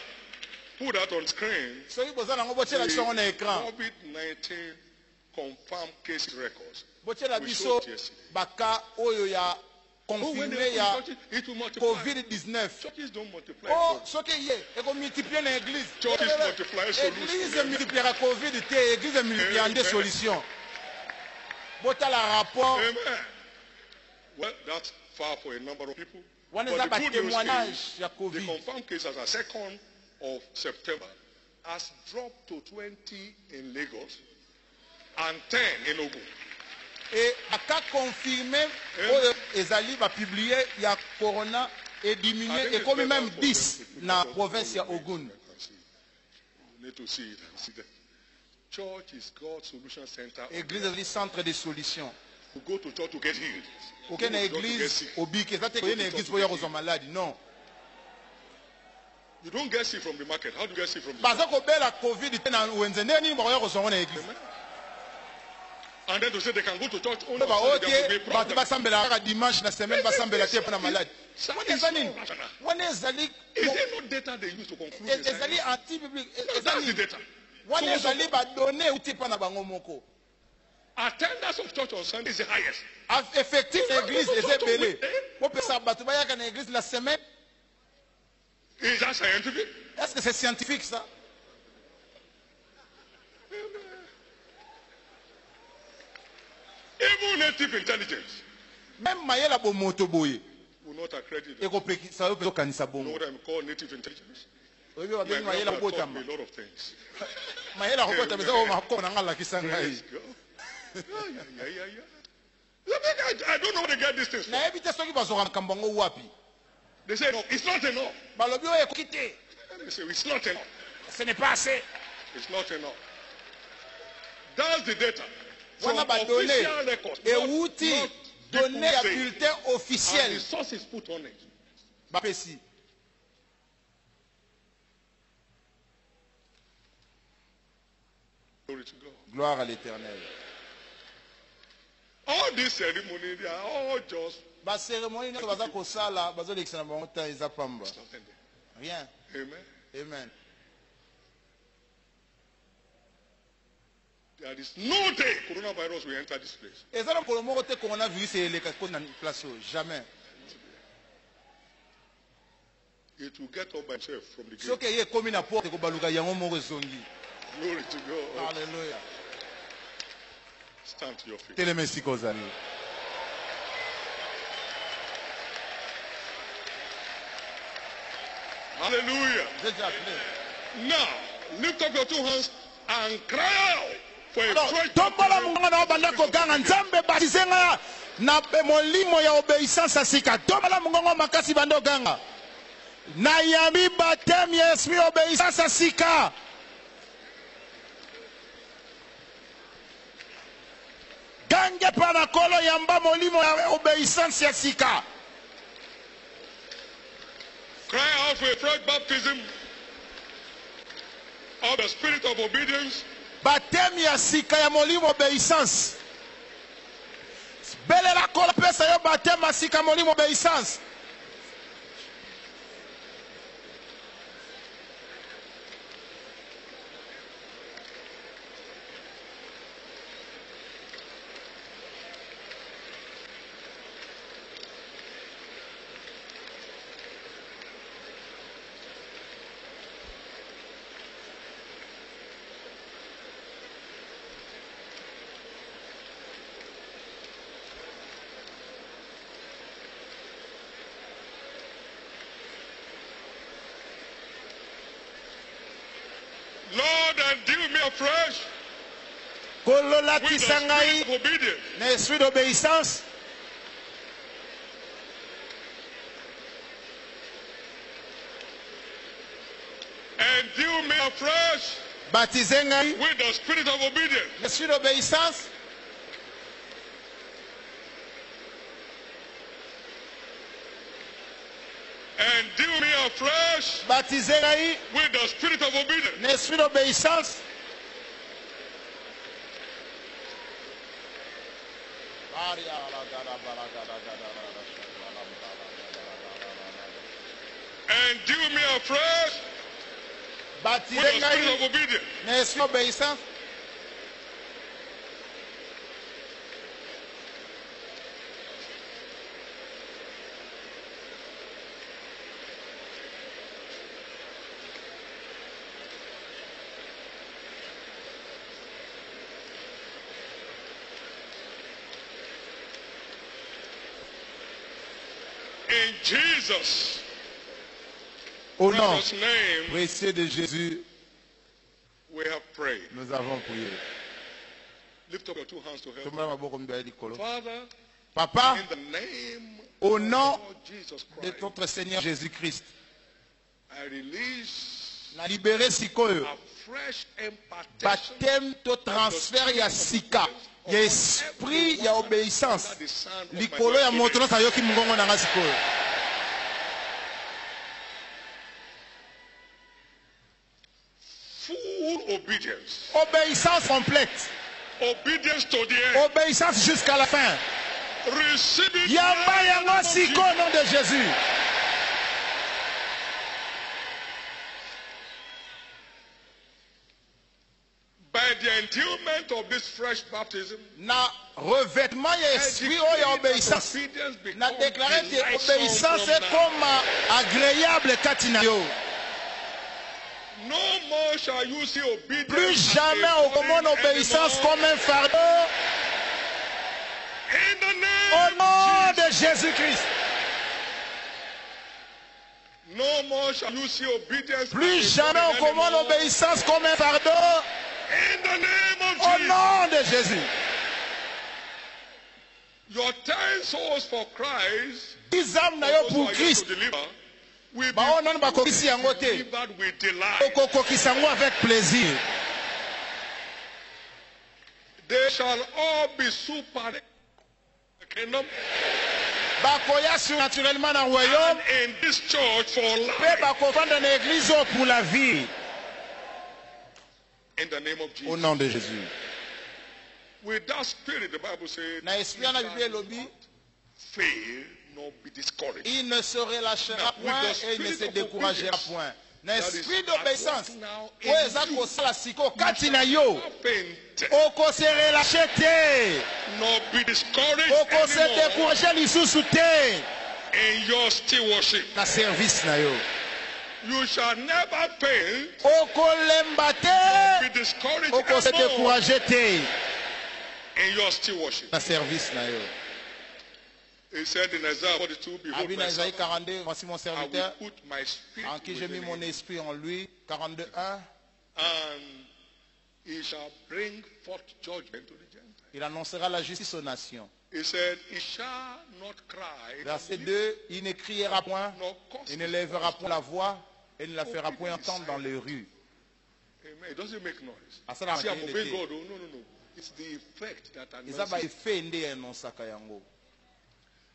put that on screen. Soki boza nango botiela biso yango na écran. COVID-19 confirmed case records. Bochela We biso showed yesterday. baka oyo ya Oh, when they confirmé ya open churches, it will multiply. COVID-19. Churches don't multiply. Oh, soki ye eko multiplier na église. Churches multiply solutions. Église multipliera COVID te, église multipliera des solutions. Botala rapport. Amen. Well, that's far for a number of people. One But is the about good news témoignage is, ya the COVID. confirmed case as a 2nd of September has dropped to 20 in Lagos and 10 in Ogun. Et aka confirmé oyo ezali ba publier ya corona et diminué et comme même 10 na province ya Ogun. You need to see it and see that. Church is God's solution center. Église est le centre de solutions. You go to church to get healed. Aucune église obiki ezate ko yena église pour yako malade non. You don't get sick from the market. How do you get sick from the Baza ko bela COVID te na wenzene ni mo yako zongo na église. And then to say they can go to church only Ba so oke there will be a batu problem. basambela ka dimanche na semaine basambela te na malade. Wana ezali wana ezali Is there no data they use to conclude this? ezali anti biblique That's the ezali data. wana ezali ba donner uti pa na bango moko. Attendance of church on Sunday is the highest. Effectif na église est belé. Mo pesa batu ba yaka na église la semaine. Is that scientific? Est-ce que c'est scientifique ça? Even native intelligence Même mayela bo moto boye. will not accredit it. Eko peki sa yo peko kanisa You know bongo. what I'm called native intelligence? Oyo ba My bengi mayela grandmother taught botama. me a lot of things. Mayela ko botama za o makoko na ngala kisanga Praise yi. God. Yeah. I don't know where they get these things from. Na ebite soki bazoka makambo ngo wapi. They say, no, it's not enough. Balobi oyo ekokite. Let me say, it's not enough. Ce n'est pas assez. It's not enough. That's the data. From Wana ba donné official records. euti not donné ya people say. bulletin And officiel. the source is put on it. Bapesi. Glory to God. Gloire à l'Éternel. All these ceremonies, they are all just Ba cérémonie nyonso baza kosala bazolekisa na bango ta eza pamba. nothing there. Rien. Amen. Amen. There is no day coronavirus will enter this place. Eza na mokolo moko te coronavirus eleka ko na place oyo. Jamais. It will get up by itself from the gate. Soki ye komi na porte kobaluka yango moko ezongi. Glory to God. Hallelujah. Stand to your feet. Teleme esika ozali. Hallelujah. Déjà appelé. Now, lift up your two hands and cry out for a fresh Tombola mungongo na obanda koganga nzambe batisenga na molimo ya obéissance asika. Tombola mungongo makasi bando ganga. Na yami baptême ya esprit obéissance asika. Gange pana kolo yamba molimo ya obéissance ya sika. Cry out for a fresh baptism of the spirit of obedience. Baptême ya sika ya molimo obéissance. Belela kolo pesa yo baptême ya sika molimo obéissance. Lord, endue me afresh Kolola with the kisangai spirit of obedience. na esprit d'obéissance. Endue me afresh Baptisé ngai with the spirit of obedience. na esprit d'obéissance. Endue me afresh Baptisé ngai with the spirit of obedience. na esprit d'obéissance. Endue me afresh with Baptisé the spirit ngai of obedience. na esprit d'obéissance. In Jesus' Au nom precious name, précieux de Jésus, we have prayed. nous avons prié. Lift up your two hands to heaven. Tomba maboko mbele likolo. Father, Papa, in the name au of nom Lord Jesus de Christ, notre Seigneur Jésus-Christ, I release na libéré sikoyo a fresh impartation baptême to transfert ya sika ya esprit ya obéissance under the sound of my likolo ya voice moto today. nyonso ayoki mongongo na nga sikoyo. Full obedience. Obéissance complète, Obedience to the end. obéissance jusqu'à la fin. Receive it Yamba now in the name yango of siko au nom de Jésus. By the endowment of this fresh baptism, Na revêtement ya I esprit decree oyo ya that obéissance. obedience Na becomes déclaré que delightsome obéissance from est now. comme agréable kati na yo. No more shall you see obedience Plus as jamais a on commande burden obéissance anymore. comme un fardeau. In the Au name nom of de Jesus. Jésus-Christ. No more shall you see obedience Plus as a jamais on burden commande anymore. obéissance comme un fardeau. In the name of Au Jesus. nom de Jésus. Your 10 souls for Christ, 10 âmes na yo those who pour are yet Christ. to deliver, will be Bao nanu bakokisi yango te. delivered with delight. Okokokisa yango avec plaisir. They shall all be super the kingdom Bakoya surnaturellement na and royaume. in this church for Pe life. bakofanda na église oyo pour la vie. In the name of Au Jesus. nom de Jésus. With that spirit, the Bible says, Na esprit na Bible elobi, fail nor be discouraged. il ne se relâchera point et il ne se découragera point. Na esprit d'obéissance, oyo eza kosala siko kati na yo, Faint okose relâche te, nor be discouraged okose anymore décourage lisusu te in your stewardship. na service na yo. You shall never fail, Okolemba te, be discouraged okose anymore décourage te in your stewardship. na service na yo. He said in Isaiah 42, behold Abi my na Isaïe servant, 42, voici mon I serviteur, will put my spirit en qui j'ai mis within mon him, esprit en lui. 42:1. and he shall bring forth judgment to the Gentiles. Il annoncera la justice aux nations. He said, he shall not cry, Verset 2, il ne criera point, nor curse il ne his lèvera voice. point la voix, et ne la fera point entendre dans les rues. Amen. It doesn't make noise. Ah, ça, là, See, I'm il obeying était. God. Oh, no, no, no. It's the effect that Eza ba announces. efe nde enonsaka yango.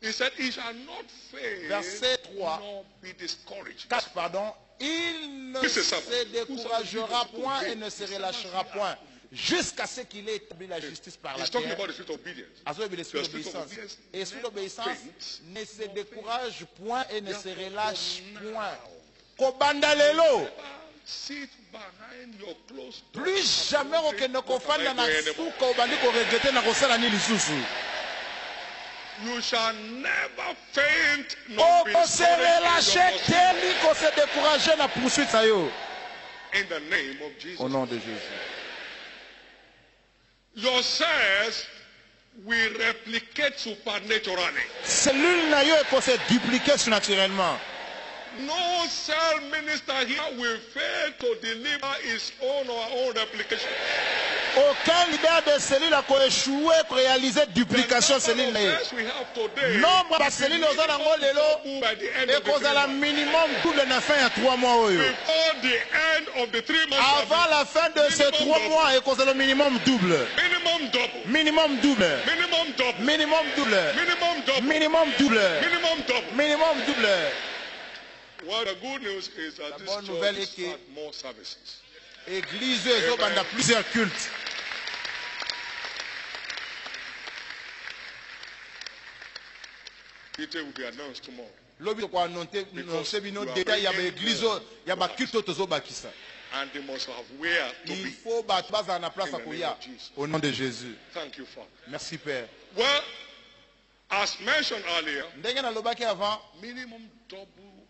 He said, he shall not fail, Verset 3. nor be discouraged. 4, pardon. Il ne Oui, c'est ça. se découragera point et ne se relâchera point jusqu'à ce qu'il ait établi la justice par la He's talking terre. about the spirit of obedience. Azobe l'esprit The spirit of d'obéissance. obedience Et l'esprit d'obéissance faint, ne se décourage point et ne se relâche Therefore, point. now, Kobanda lelo, never sit behind your closed door. plus jamais okende kofanda na What am I doing anymore? suka obandi koregrete na kosala nini lisusu. You shall never faint nor be Okose relâche discouraged in te your ni kose décourager na poursuite na yo. pursuit. In the name of Jesus. Au nom de Jésus. Your cells will replicate supernaturally. Cellule na yo ekose dupliquer surnaturellement. No cell minister here will fail to deliver his own or her own replication. Aucun leader de cellule a échoué pour réaliser duplication cellule na yo. Cells we have today Nombre ya cellule oza nango lelo by the end of the 3 ekozala months. minimum double na fin ya 3 mois oyo. Before the end of the 3 months. Avant la fin de ces 3 mois ekozala minimum double. Minimum double. Minimum double. Minimum double. Minimum double. Minimum double. Minimum double. Minimum double. Minimum double. Well, the good news is that La this bonne nouvelle church est que- had more services. Église ezobanda plusieurs cultes. It will be announced tomorrow. Lobi ko annoncer bino détail ya ba église ya ba culte tozobakisa. And they must have where to Il be. faut bato bazala na place In the ya name koya. of Jesus. Au nom de Jésus. Thank you, Father. Merci Père. Well, as mentioned earlier, Ndenge nalobaki avant, minimum double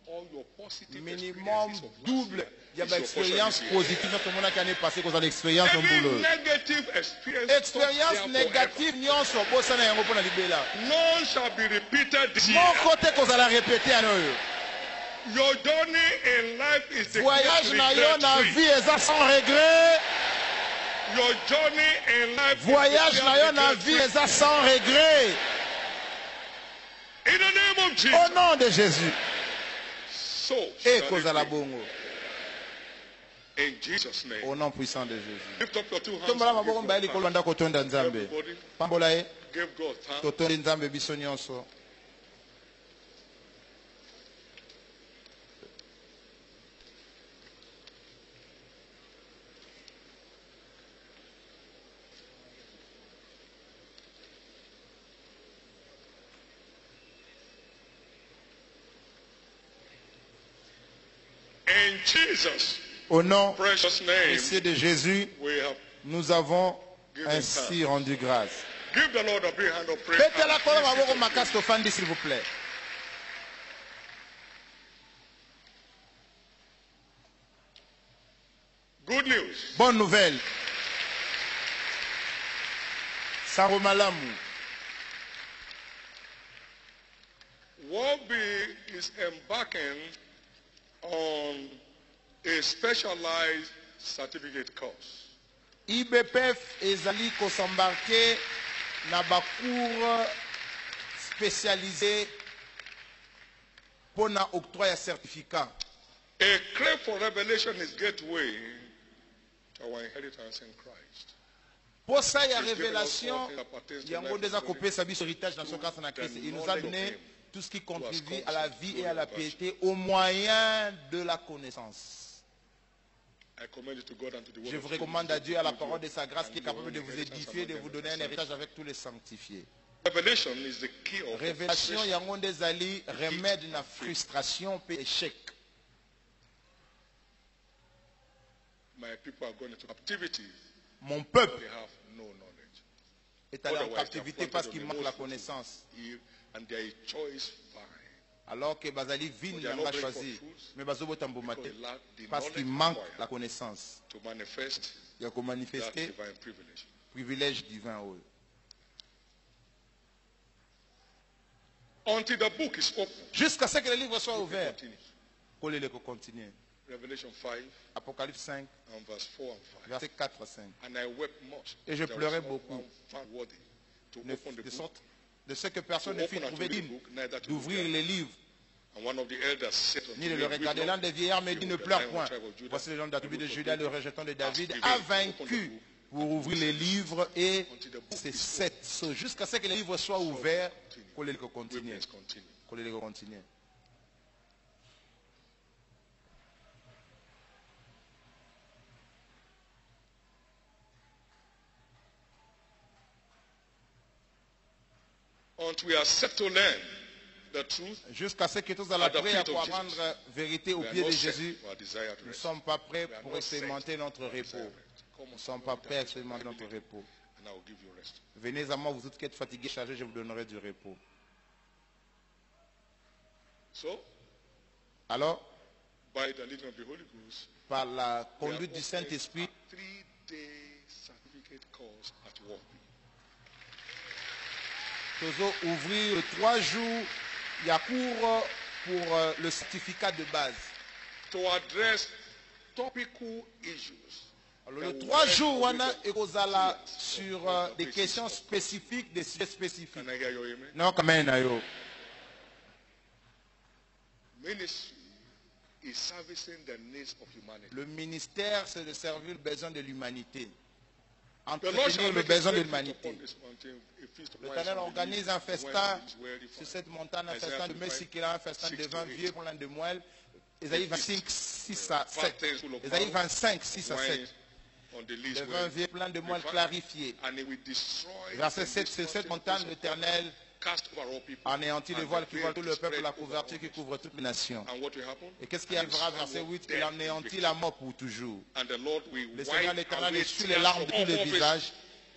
all your positive minimum experiences of last double. year Il y a is une your portion expérience this year. positive dans tout le monde qui année passée cause l'expérience en Any boulot. negative experience Expérience stop there négative nyonso bosana yango pona libela. forever. None shall be repeated this year. Mon côté cause la répéter à nous. Your journey in life is the Voyage na yo regret na free. vie eza sans regret. Your journey in life Voyage is na yo na vie eza sans regret. in the name of Jesus. Au nom de Jésus. So Et shall cause it la be. bongo. In Jesus' name. Au nom puissant de Jésus. Lift up your two hands. Tombola and give maboko God mbayeli thanks. kolonda kotonda nzambe. Everybody, Pambola ye give God thanks. totondi nzambe biso nyonso. In Jesus' Au nom precious name, précieux de Jésus, we have nous avons ainsi rendu grâce. give the Lord a big hand of praise. Pete la kolo maboko makasi tofandi s'il vous plaît. Good news. Bonne nouvelle. Saro malamu. Wolby is embarking on a specialized certificate course. IBPF ezali kosembarquer na bacours spécialisé pour na octroi ya certificat. A crave for revelation is gateway to our inheritance in Christ. Posa ya révélation yango ndeza kopesa biso héritage dans son grâce na Christ. Il nous a donné tout ce qui contribue à la vie et à la piété au moyen de la connaissance. I commend you to God and to the word Je of vous truth. recommande à Dieu, à la parole de sa grâce qui est capable de vous édifier, de vous donner un héritage avec tous les sanctifiés. Revelation is the key of Révélation frustration. yango ndezali remède na frustration pe échec. My people are going into captivity. Mon peuple They have no knowledge. est allé en Otherwise, they are captivité planted parce on qu'il the manque most la fruitful connaissance. eve, and they are a choice vine. Alors que Bazali vine n'a pas choisi. Mais Bazobota Mbomate parce qu'il manque la connaissance. To manifest Il y a qu'à that manifester divine privilege. privilège divin. Oui. Until the book is open, Jusqu'à ce que le livre soit ouvert. continue. Collez-le qu'on continue. Revelation 5 Apocalypse 5, and verse 4 and 5. verset 4 à 5. And I wept much. Et je There pleurais was no beaucoup. one found worthy to open the De book. sorte de ce que personne To ne fut open and trouvé to read the digne book, neither to d'ouvrir look les livres, And one of the elders said unto ni de me, le "Weep regarder. not. L'un des vieillards me dit, ne The pleure Lion point. of the tribe of Judah, Voici le nom de la tribu de the root of Judas, le David, rejeton de has David, prevailed a to open the vaincu book pour ouvrir les livres et until the book c'est is 7. So, jusqu'à ce que les livres soient ouverts, collez-le qu'on open." continue. Witness continue. Collez-le qu'on continue. Until we are set to learn the truth, Jusqu'à ce que tous à la prière pour apprendre vérité au we are pied not de set Jésus, for our desire to nous ne rest. sommes pas prêts We are pour not set expérimenter notre for our repos. desire to rest. Come Nous on, ne sommes pas prêts à expérimenter notre repos. and I will give you rest. Venez à moi, vous tous qui êtes fatigués, chargés, je vous donnerai du repos. So, Alors, by the leading of the Holy Ghost, par la we are conduite du offering Saint-Esprit, a 3-day certificate course at Wolby. nous allons ouvrir 3 jours, il y a cours pour le certificat de base. To address topical issues. Alors, le 3 jours, on a ekozala sur des questions spécifiques, des sujets spécifiques. Can I hear your amen? Non, quand même, yo. Ministry is servicing the needs of humanity. Le ministère, c'est de servir le besoin de l'humanité. The Lord Entretenir shall le make a besoin de great feast l'humanité. upon this mountain, a feast of wine L'Éternel and organise leaves, un wine festin and leaves where they sur find. cette montagne, un Isaiah festin de 55, Messikila, un festin de 6 vin to 8. vieux, plein de moelle. Ésaïe 25, 6 à 7. Fountains full of Ésaïe mouth, 25, 6 à 7. wine on the leaves Le where vin vieux, plein de moelle they find. clarifié. And he will destroy Verset the 7, sur cette montagne, l'Éternel cast over all people. anéantit le And voile the qui voile tout veil le peuple, spread la over couverture all qui nations. couvre toutes les nations. And what will happen? Et qu'est-ce qui arrivera, verset 8? Il anéantit la mort pour toujours. And the Lord will Le Seigneur wipe l'Éternel away essuie les tears larmes de from tous les all faces. visages.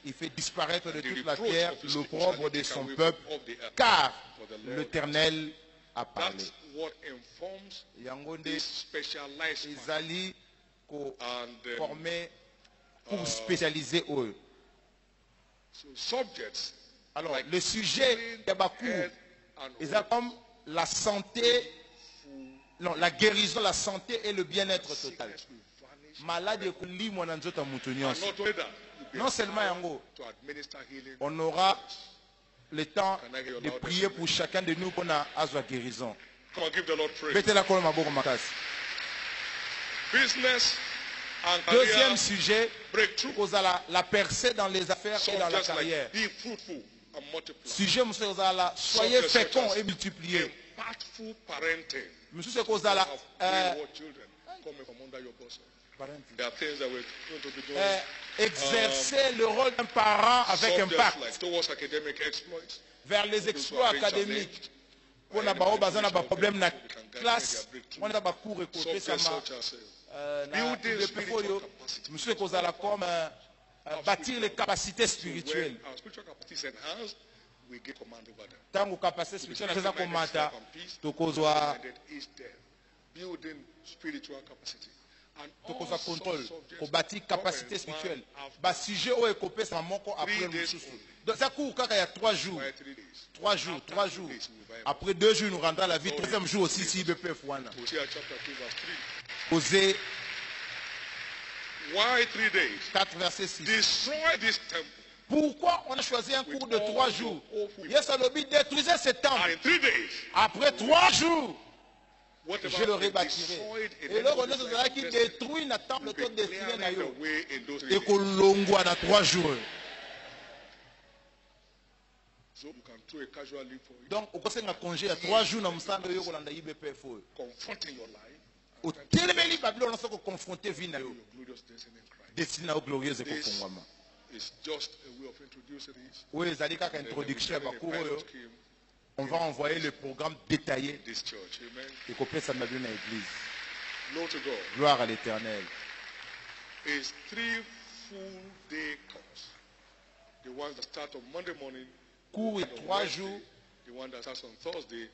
Il fait disparaître de The toute la reproach terre of his l'opprobre people de shall son be taken peuple, away from off the earth. car For the Lord l'Éternel à parler. That's what informs Yango nde this specialized mind. ezali ko And former pour spécialiser eux. so subjects Alors, like le sujet de Bakou, health and c'est comme la santé, non, la guérison, la santé et le bien-être total. sickness will vanish. Malade ekuli mwana nzoto mutu And nyonso. not only that, you'll be Non seulement empowered yango, to administer healing. on aura le temps de prier pour chacun de nous pour azwa guérison. Come on, give the Lord praise. Betela kolo maboko makasi. Business and Deuxième career sujet, breakthrough. kozala la percée dans les affaires et dans la Subjects carrière. like be fruitful and multiply. Sujet monsieur kozala soyez féconds et multipliez. Impactful parenting. Monsieur kozala Of wayward children coming from under your bosom. There are things that we're going to be doing. Exercer le rôle d'un parent avec Subjects impact like towards academic exploits. vers les exploits académiques. Pour na bao bazana ba problème na classe, on a ba cours écouter Subjects sama such as building spiritual monsieur kozala comme bâtir les capacités spirituelles. when our spiritual capacity is enhanced, we get command over them. Tango capacité spirituelle eza komata tokozwa And it is there. Building spiritual capacity. And tokozwa all contrôle subjects kobati capacité come in spirituelle one after ba sujet oyo ekopesa moko après 3 days mosusu. only. Donc ça court kaka ya 3 jours. by 3 days. 3 jours, After 3 2 jours. days, we will buy Après 2 jours, nous rendrons à la vie. Troisième jour aussi, si IBPF wana. Hosea chapter 2 verse 3. Osée Why 3 days? 4, verset 6. Destroy this temple. Pourquoi on a choisi un cours de 3 jours? Yes, Alobi, détruisez ce temple. And in 3 days, Après 3 jours, whatever je le is rebâtirai. destroyed in Et là, on the a qui détruit le temple tout destiné na yo. way in those 3 Et days. kolongwa na 3 jours. So you can throw a casual leave for it. Donc, au conseil de congé, il y a 3 jours dans le sang de yo kolanda IBPF. Confronting your life, Au téléméli, Babylone, on s'est confronté vina yo. your glorious destiny in Christ. Destiné au glorieuse et This kofungwama. is just a way of introducing this. Oui, ezali kaka introduction ya Then bakuru a oyo. pilot scheme On va envoyer le programme détaillé in this church. Amen. et kopesa na bien na église. Glory to God. Gloire à l'Éternel. Is 3 full day course. The ones that start on Monday morning, Cours ya and on 3 Wednesday. jours. The one that starts on Thursday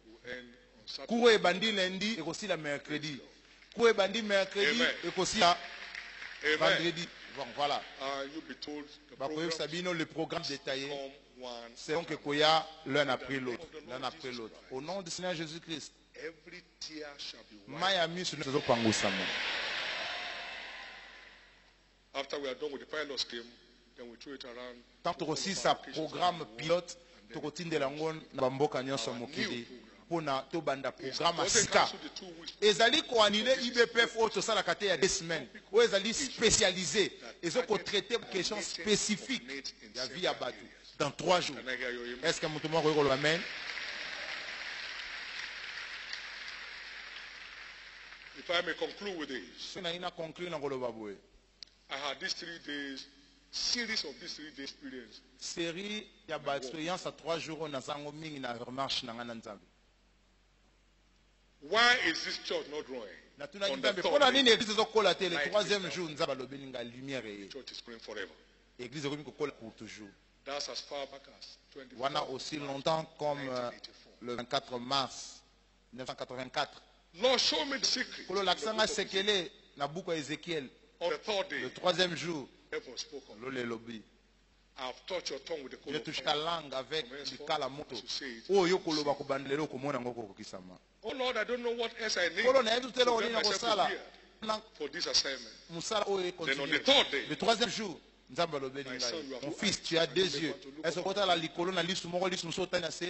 will end on Saturday. Cours ebandi lundi et aussi la mercredi. Cours ebandi mercredi Amen. et aussi la Amen. vendredi. Bon, voilà. You'll be told the Bakoye program Sabino, le programme détaillé, come one. c'est donc que Koya l'un après l'autre. L'un après l'autre. Au nom du Seigneur Jésus-Christ. Every tear shall be wiped. Miami sur notre pangosamo. After we are done with the pilot scheme, then we throw it around. Tant aussi sa programme pilote, tokotindela ngon na bamboka nyonso mokili. Pona to banda programme Doesn't sika. cancel the 2 weeks. Ezali ko annulé IBPF au tosala kate ya 2 semaines. Ou ezali spécialisé. Ezo ko traiter question spécifique ya vie ya batu dans 3 jours. Can I hear your amen? Est-ce que mutu moko yoko amen? If I may conclude with this, Sina ina conclure na koloba boye. I had these 3 days, series of these 3 day experience. Série ya ba expérience à 3 jours na zango mingi na remarche na ngana nzambe. Why is this church not growing? Na tuna On the nzambe third pona day, nini église zo kola te le Light 3e is jour nzaba lobeli nga lumière the e. church is growing forever. Église ko kola pour toujours. That's as far back as 24. Wana aussi longtemps comme le 24 mars 1984. Lord, show me the secret. Kolo laksanga sekele na buku ya Ezekiel On the 3rd day, le 3e jour heaven spoke on. lo le lobi. I've touched your tongue with the coal J'ai of touché fire. ta langue avec du kala moto. As you say it. Oyo koloba kubandelo komona ngoko kokisama. Oh Lord, I don't know what else I need Kolo na yetu tela to oli get na myself kosala. prepared Na for this assignment. musala oyo Then on continue. the 3rd day, Le 3e jour, nzamba lobeli My son, ngai. you have Mon two fils, eyes. tu as 2 You yeux. want to look Est-ce que kota la likolo na lisu moko lisu muso tanya se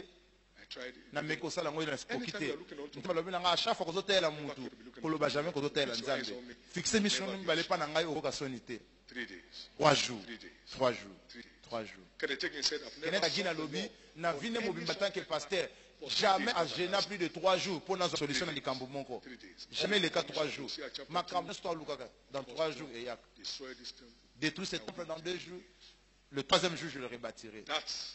I tried it. na meko sala ngoyi na Anytime spokite. you are looking unto Nzamba lobeli nga chaque fois kozotela mutu. Koloba jamais kozotela nzambe. Fixer mission mbale pa na ngai okoka soni te. 3 days. 3 jours. 3 days. 3 jours. 3 days. 3 jours. Can I take and said, I've never Kenneth Agina sought the Lobi, Lord na for vine any mobimba tant que sort pasteur. for Jamais 3 a days. gêné plus de 3 jours pour notre solution dans les Cambomoko. 3 days. Jamais les cas 3 jours. Ma campagne dans 3 jours et yak. Destroy this temple. Détruire ce temple dans 2 jours. Le 3e jour, je le rebâtirai. That's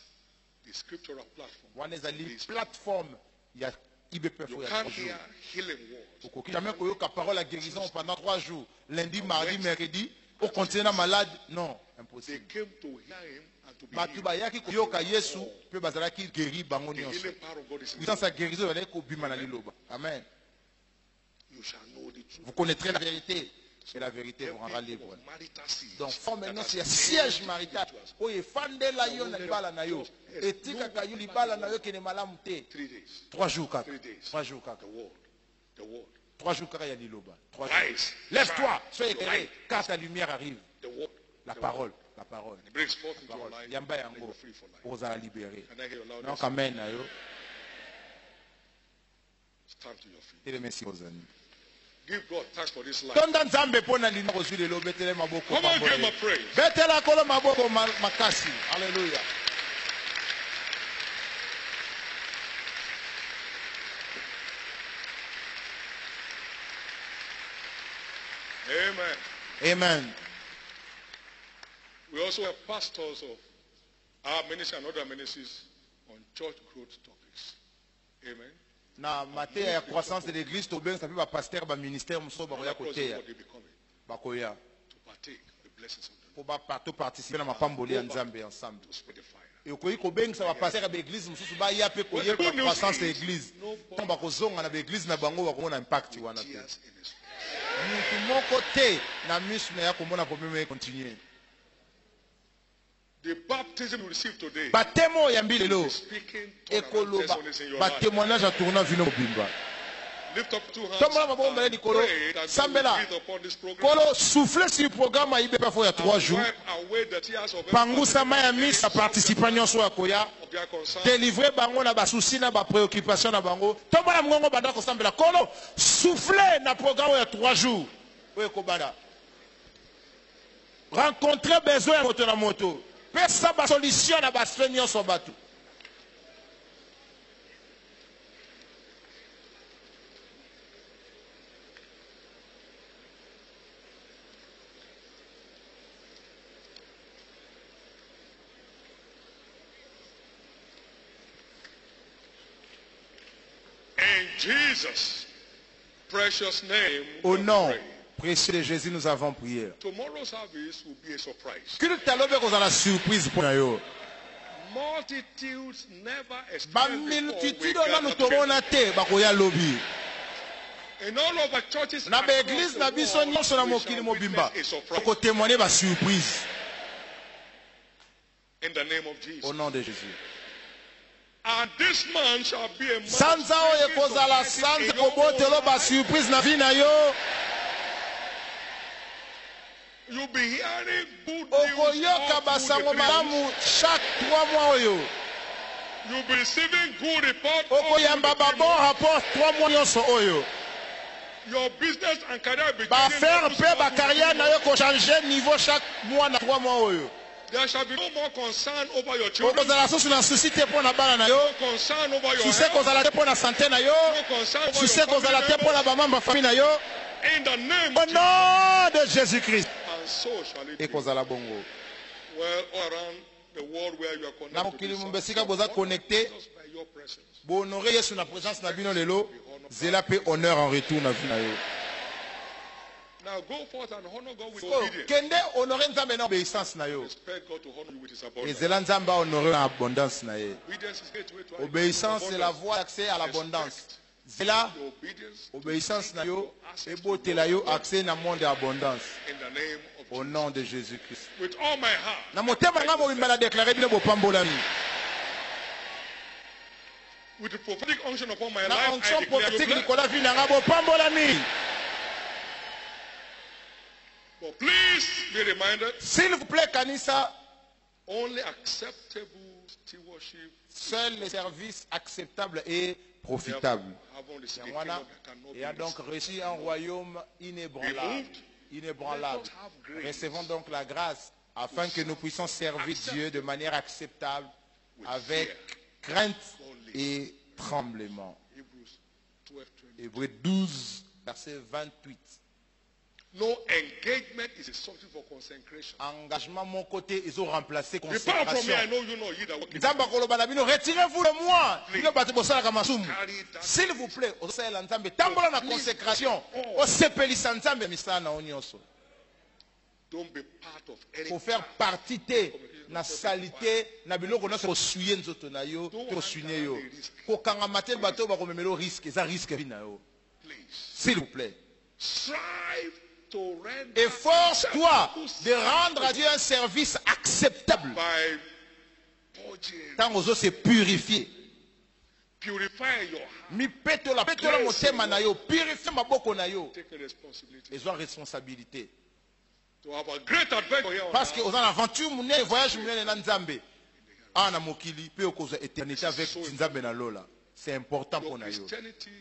the scriptural platform. Wanezali plateforme. Il y a IBPF You il y a can't 3 jours. hear healing words. Okoki jamais koyoka parole à guérison pendant 3 jours. Lundi, mardi, mercredi. Au continent malade. Non. Impossible. came to hear him and to Batu believe. bayaki koyoka Yesu pe bazalaki guéri bango The nyonso. healing power of God is in Puissance ya guérison bazalaki kobima na liloba. Amen. you. Shall know the truth. Vous connaîtrez la vérité et la vérité vous rendra libre. Marital seeds Donc forme maintenant that c'est un has siège changed marital. individuals. Oye fandela yo na libala na yo. Etika yo libala na yo kene malamu te. 3 days. 3 jours kaka. 3 days. 3 jours kaka. The word. The word. 3 jours kaka ya liloba. 3 jours. Rise. Lève-toi, sois Shine. éclairé, car ta lumière arrive. The word. La The parole, word. la parole. It brings forth into your Parole. life. Yamba And yango you're free for life. ozala libéré. Can I hear your Donc loudest? amen na yo. Stand to your feet. Tele merci ozani. Give God thanks for this life. Tonda nzambe pona lina kozwi lelo betele maboko. Come on, give him a pambole. praise. Betela kolo maboko makasi. Hallelujah. Amen. Amen. We also have pastors of our ministry and other ministries on church growth topics. Amen. Na mateya ya croissance de l'église tobenga pe ba pasteur ba ministère moso ba koya Because of koteya. what they becoming Ba koya. to partake of the blessings of the Po ba partout participer na mapamboli ya nzambe ensemble. Lord to spread the fire. Et okoyi kobengisa ba pasteur ya l'église mosusu ba ya pe koyeba Good news croissance de is, l'église. nobody Tant ba kozonga na ba église na bango ba komona impact wana te. Tears in his Mutu moko te na misu na ya komona problème continuer. The baptism you receive today Batemo ya mbilelo is speaking turnaround ekoloba testimonies in your ba life. témoignage ya tourna vino mobimba. Lift up 2 hands Tombola maboko mbele and likolo. pray that God will Sambela. breathe upon this program Kolo souffler sur programme ya IBP fo ya 3 and jours. wipe away the tears of Pangusa everybody maya misa participant nyonso ya koya. of their concern. Délivrer bango na ba souci na ba préoccupation na bango. Tombola mngongo banda ko sambela. Kolo souffler na programme ya 3 jours. Oye ko banda. Rencontrer besoin ya moto na moto. Pesa ba solution na ba semaine nyonso batu. In Jesus' precious name, Au we nom pray. précieux de Jésus, nous avons prié. Tomorrow's service will be a surprise. Culte alobe kozala surprise pour yo. Multitudes never Ba experienced before multitude will na gather together. tobona te bakoya lobi. In all of our churches Na ba across église the na biso world, nyonso na we mokili shall mobimba. witness a surprise. Ko témoigner ba surprise In the name of Jesus. au nom de Jésus. And this man shall be a man Sanza oyo speaking kozala to sanza in your kobotelo own ba life. surprise na vie na yo. You'll be hearing good news Okoyoka all basango through the 3 malamu months. chaque 3 mois oyo. You'll be receiving good report all through Okoyamba the 3 ba bon months. rapport 3 mois nyonso oyo. Your business and career be Ba changing faire all pe through ba the carrière 3 na yo months. ko changer niveau chaque mois na 3 mois oyo. There shall be no more concern over your children. Okozala susu na souci te mpo na bana na yo. No concern over your Susi health. kozala te mpo na santé na yo. No concern over Susi your kozala te family mpo na members. bamamba famille na yo. In the name Au of Jesus. nom de Jésus-Christ. And so shall it be. Ekozala bongo. Well, all around the world where you are Na connected to mokili this mumba service, esika boza connecté. just by your presence. Bo honorer Yesu na présence na bino lelo. Zela pe honneur en retour na vie na yo. Now go forth and honor God with Oh, obedience. kende honorer Nzambe na obéissance na yo. Expect God to honor you with his abundance. Ezela Nzambe honorer na abondance na ye. Obedience is gateway to Obéissance c'est la abundance. voie d'accès à l'abondance. Zela Your obedience obéissance na yo ebotela yo accès na monde ya abondance. in the name of Au Jesus. nom de Jésus-Christ. With all my heart. Na motema nga mobimba na déclarer bino bopambolami. With the prophetic unction upon my Na life, onction I declare you prophétique blessed. Nicolas vi na nga bopambolami. But please be reminded, S'il vous plaît kanisa, only acceptable stewardship seul les services acceptables et profitables. having received a Wana, kingdom that cannot be et a donc lost. reçu un royaume inébranlable. Inébranlable. Recevons donc la grâce afin que nous puissions servir Dieu de manière acceptable, avec crainte et tremblement. Hebrews 12:20. Hébreux 12, verset 28. No engagement is a subject for consecration. Engagement mon côté, ils ont remplacé Depart from me, consécration. I know you know ye that work in Nzamba koloba na bino, retirez-vous de moi. Bino bato bosalaka masumu. carry that. S'il vous plaît, osalela Nzambe, tambola na consécration. Osepelisa Nzambe misala na yo nyonso. Don't be part of any Pour faire partie de la saleté, na biloko na so suye nzoto na yo, to suye yo. Ko kanga matel bato ba ko memelo risque, ça risque na yo. S'il vous plaît. Strive to render. Efforce-toi de rendre à Dieu un service acceptable. By purging. Tant aux autres se purifier. Purify your heart. Mi petola motema na yo, purifie maboko na yo. Take a responsibility. Ils ont responsabilité. To have a great adventure here on Parce que earth. aux aventure munene voyage munene na Nzambe. Ana mokili pe okoza éternité avec Nzambe na lola. C'est important pour na yo.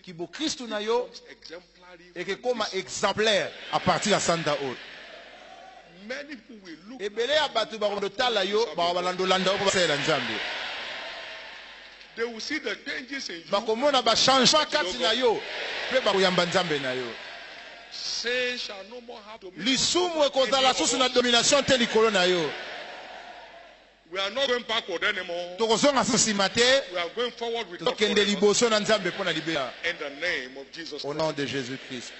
Ki bo Christ na yo Exemplary. et que comme exemplaire à partir de Sanda haute. Many people will look. Ebele ya batu ba ko tala yo ba balando landa ko ba sela Nzambe. They will see the changes in you. Ba komona ba changement kati na yo pe ba koyamba Nzambe na yo. Sin shall no more have to. Lisumu ekozala susu na domination te likolo na yo. We are not going backward anymore. Tokozonga sima te. We are going forward with God Tokende liboso na Nzambe pona libela. in the name of Jesus Au Christ. nom de Jésus-Christ.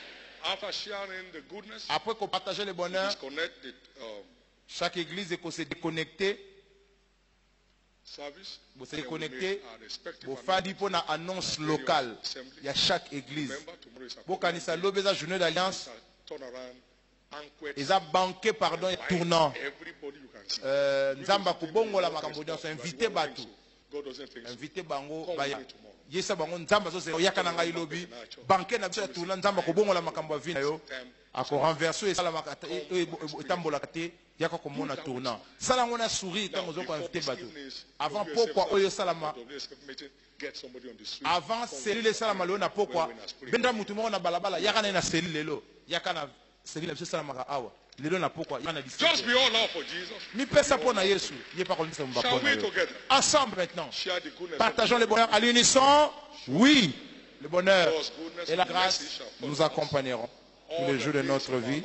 After sharing the goodness, Après qu'on partage le bonheur, disconnect the chaque église est se déconnecter. service. Vous se and we déconnecter. make our respective Vous faites pour une annonce locale. Il y a chaque église. Remember, tomorrow is a Vous kanisa lobeza journée d'alliance. turnaround, banquet. Ils ont banqué pardon tournant. Everybody you can see. Nzamba kubongola makambo nyonso invité batu. God doesn't think so. Invité bango Come baya. with me tomorrow. Yesa bango nzamba so se oyaka na ngai lobi. Banqué na biso ya tournant nzamba kubongola makambo ya vina yo. Ako renverser esala makata etambola kate yaka komona tournant. Sala ngona sourire quand ozoko invité batu. Avant pourquoi oyo salama Get somebody on the street. avant cellule salama lelo na pourquoi benda mutu moko na balabala yaka na cellule lelo yaka na cellule biso salama ka awa lelo na pourquoi yaka na Just be all out for Jesus. mi pesa pona Yesu ye pa kolisa mba Shall we pona together ensemble maintenant share the goodness partageons le bonheur à l'unisson. Oui, le bonheur et la grâce nous accompagneront tous les jours de notre vie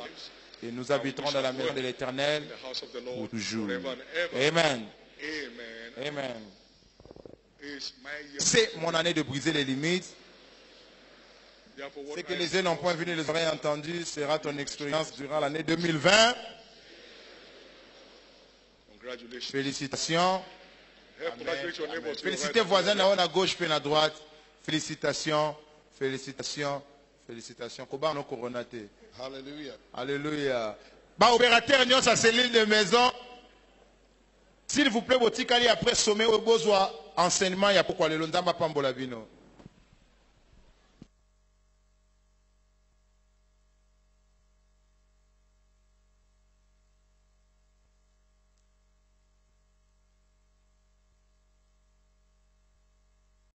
et nous habiterons dans la maison de l'Éternel in the house of the pour Lord toujours. forever and ever. Amen. Amen. Amen. It's my year. C'est mon année de briser les limites. Therefore, what Ce que I les yeux n'ont point vu, ni les oreilles entendu sera ton expérience durant l'année 2020. congratulations. Félicitations. Help congratulate your neighbor to your Félicitez right. voisins à gauche puis à droite. Félicitations. Félicitations. Félicitations. Koba no coronate. Hallelujah. Alléluia. Bah, opérateur, nous, sa cellule de maison. S'il vous plaît, votre après sommet au besoin enseignement, il y a pourquoi le Londamba Pambolabino.